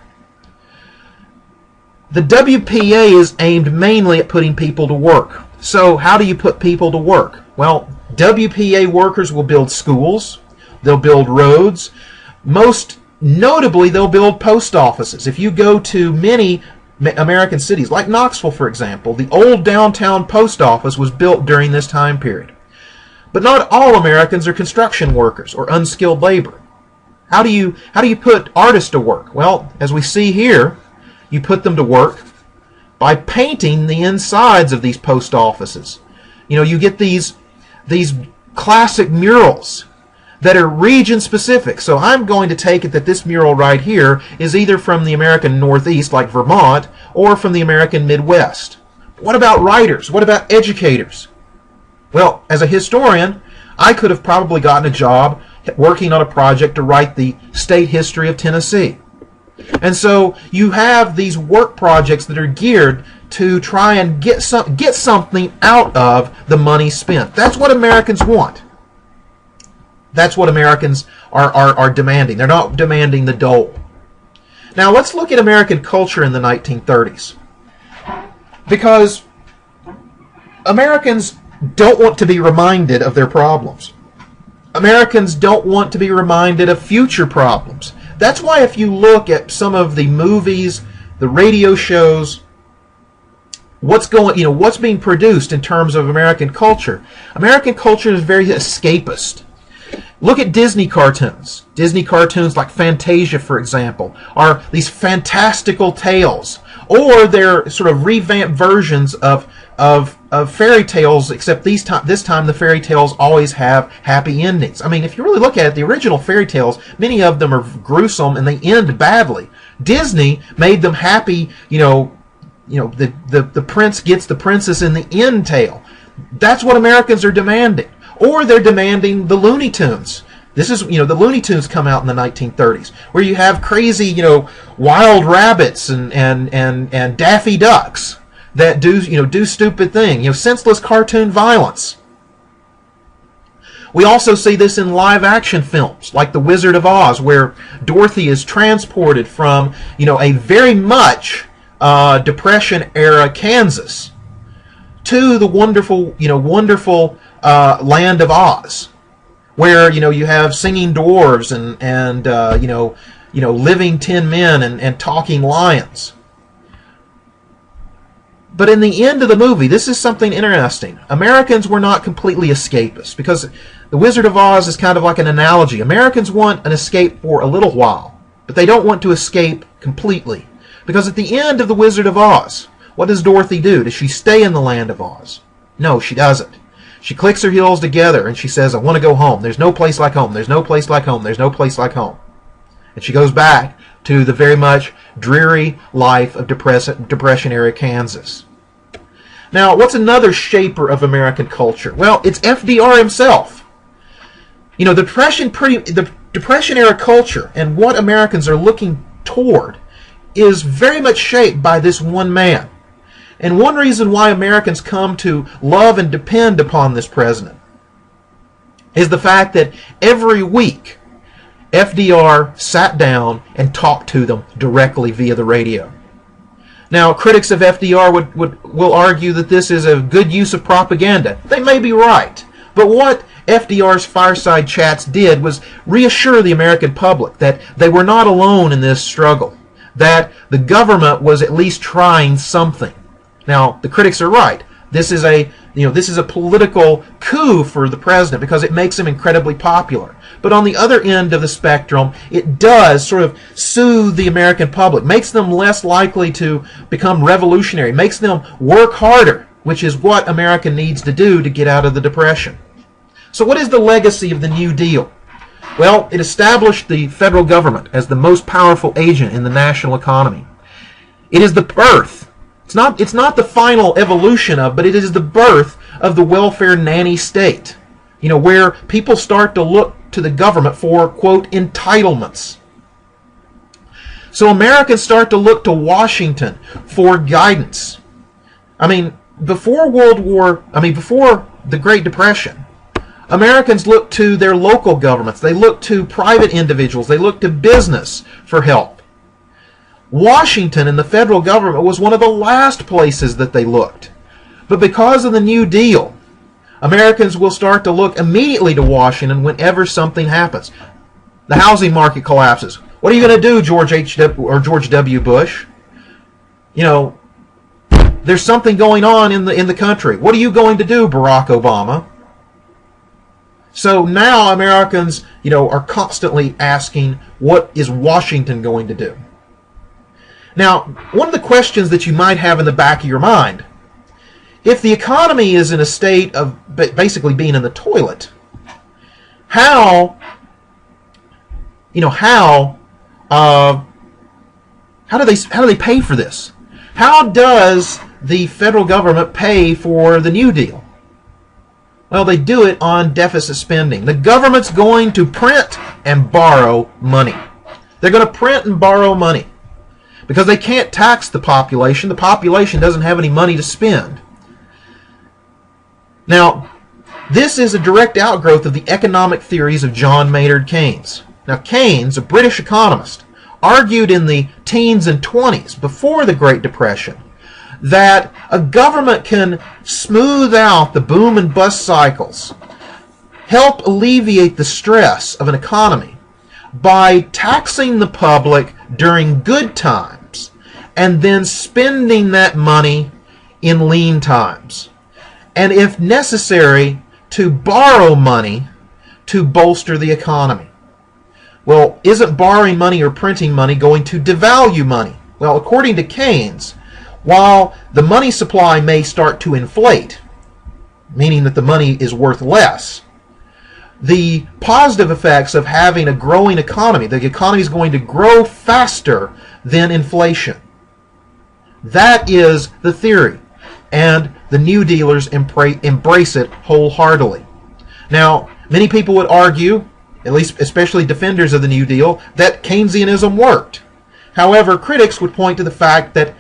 The WPA is aimed mainly at putting people to work. So how do you put people to work? Well, WPA workers will build schools, they'll build roads, most notably they'll build post offices. If you go to many American cities, like Knoxville for example, the old downtown post office was built during this time period. But not all Americans are construction workers or unskilled labor. How do you put artists to work? Well, as we see here, you put them to work by painting the insides of these post offices. You get these classic murals that are region specific. So I'm going to take it that this mural right here is either from the American Northeast, like Vermont, or from the American Midwest. What about writers? What about educators? Well, as a historian, I could have probably gotten a job working on a project to write the state history of Tennessee. And so you have these work projects that are geared to try and get something out of the money spent. That's what Americans want. That's what Americans are demanding. They're not demanding the dole. Now let's look at American culture in the 1930s. Because Americans don't want to be reminded of their problems. Americans don't want to be reminded of future problems. That's why if you look at some of the movies, the radio shows, what's being produced in terms of American culture is very escapist. Look at Disney cartoons. Disney cartoons like Fantasia, for example, are these fantastical tales, or they're sort of revamped versions of fairy tales, except this time the fairy tales always have happy endings. I mean, if you really look at it, the original fairy tales, many of them are gruesome and they end badly. Disney made them happy. The prince gets the princess in the end tale. That's what Americans are demanding. Or they're demanding the Looney Tunes. This is, the Looney Tunes come out in the 1930s, where you have crazy, wild rabbits and Daffy Ducks that do stupid things, senseless cartoon violence. We also see this in live action films like The Wizard of Oz, where Dorothy is transported from, a very much Depression era Kansas to the wonderful land of Oz, where you have singing dwarves and living tin men and talking lions. But in the end of the movie, this is something interesting. Americans were not completely escapist, because The Wizard of Oz is kind of like an analogy. Americans want an escape for a little while, but they don't want to escape completely. Because at the end of The Wizard of Oz, what does Dorothy do? Does she stay in the land of Oz? No, she doesn't. She clicks her heels together and she says, I want to go home. There's no place like home. There's no place like home. There's no place like home. And she goes back to the very much dreary life of Depression-era Kansas. Now, what's another shaper of American culture? Well, it's FDR himself. You know, the Depression-era culture and what Americans are looking toward is very much shaped by this one man. And one reason why Americans come to love and depend upon this president is the fact that every week FDR sat down and talked to them directly via the radio. Now, critics of FDR will argue that this is a good use of propaganda. They may be right. But what FDR's fireside chats did was reassure the American public that they were not alone in this struggle, that the government was at least trying something. Now, the critics are right. This is a political coup for the president because it makes him incredibly popular. But on the other end of the spectrum, it does sort of soothe the American public, makes them less likely to become revolutionary, makes them work harder, which is what America needs to do to get out of the Depression. So what is the legacy of the New Deal? Well, it established the federal government as the most powerful agent in the national economy. It is the birth. It's not the final evolution of, but it is the birth of the welfare nanny state. You know, where people start to look to the government for, quote, entitlements. So Americans start to look to Washington for guidance. I mean, before the Great Depression, Americans looked to their local governments. They looked to private individuals. They looked to business for help. Washington and the federal government was one of the last places that they looked. But because of the New Deal, Americans will start to look immediately to Washington whenever something happens. The housing market collapses. What are you going to do, George W. Bush? You know, there's something going on in the country. What are you going to do, Barack Obama? So now Americans, are constantly asking, what is Washington going to do? Now, one of the questions that you might have in the back of your mind, if the economy is in a state of basically being in the toilet, how do they pay for this? How does the federal government pay for the New Deal? Well, they do it on deficit spending. The government's going to print and borrow money. They're going to print and borrow money because they can't tax the population. The population doesn't have any money to spend. Now, this is a direct outgrowth of the economic theories of John Maynard Keynes. Now, Keynes, a British economist, argued in the teens and 20s, before the Great Depression, that a government can smooth out the boom and bust cycles, help alleviate the stress of an economy by taxing the public during good times and then spending that money in lean times. And if necessary, to borrow money to bolster the economy. Well, isn't borrowing money or printing money going to devalue money? Well, according to Keynes, while the money supply may start to inflate, meaning that the money is worth less, the positive effects of having a growing economy, the economy is going to grow faster than inflation. That is the theory. And the New Dealers embrace it wholeheartedly. Now, many people would argue, at least especially defenders of the New Deal, that Keynesianism worked. However, critics would point to the fact that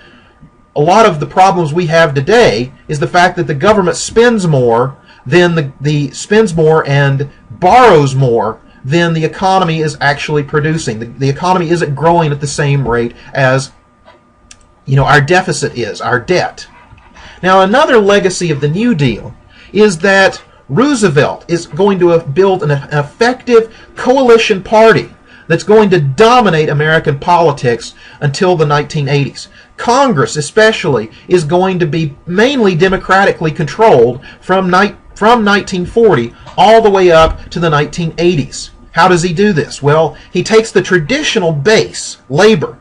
a lot of the problems we have today is the fact that the government spends more than spends more and borrows more than the economy is actually producing. The economy isn't growing at the same rate as our deficit is, our debt. Now, another legacy of the New Deal is that Roosevelt is going to build an effective coalition party that's going to dominate American politics until the 1980s. Congress, especially, is going to be mainly democratically controlled from 1940 all the way up to the 1980s. How does he do this? Well, he takes the traditional base, labor,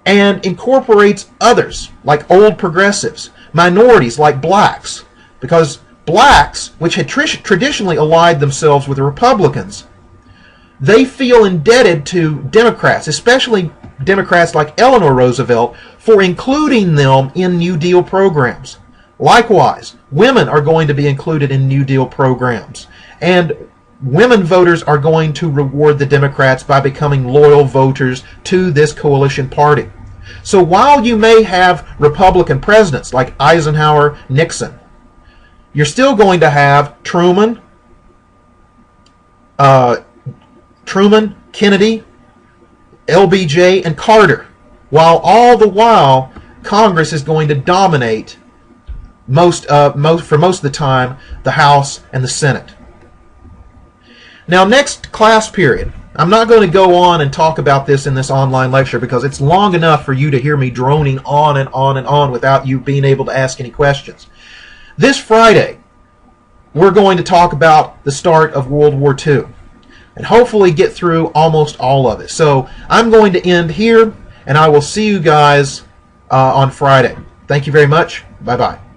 and incorporates others, like old progressives, minorities like blacks, because blacks, which had traditionally allied themselves with the Republicans, they feel indebted to Democrats, especially Democrats like Eleanor Roosevelt, for including them in New Deal programs. Likewise, women are going to be included in New Deal programs. And women voters are going to reward the Democrats by becoming loyal voters to this coalition party. So while you may have Republican presidents like Eisenhower, Nixon, you're still going to have Truman, Kennedy, LBJ, and Carter, while all the while Congress is going to dominate for most of the time the House and the Senate. Now, next class period, I'm not going to go on and talk about this in this online lecture because it's long enough for you to hear me droning on and on and on without you being able to ask any questions. This Friday, we're going to talk about the start of World War II and hopefully get through almost all of it. So I'm going to end here, and I will see you guys on Friday. Thank you very much. Bye-bye.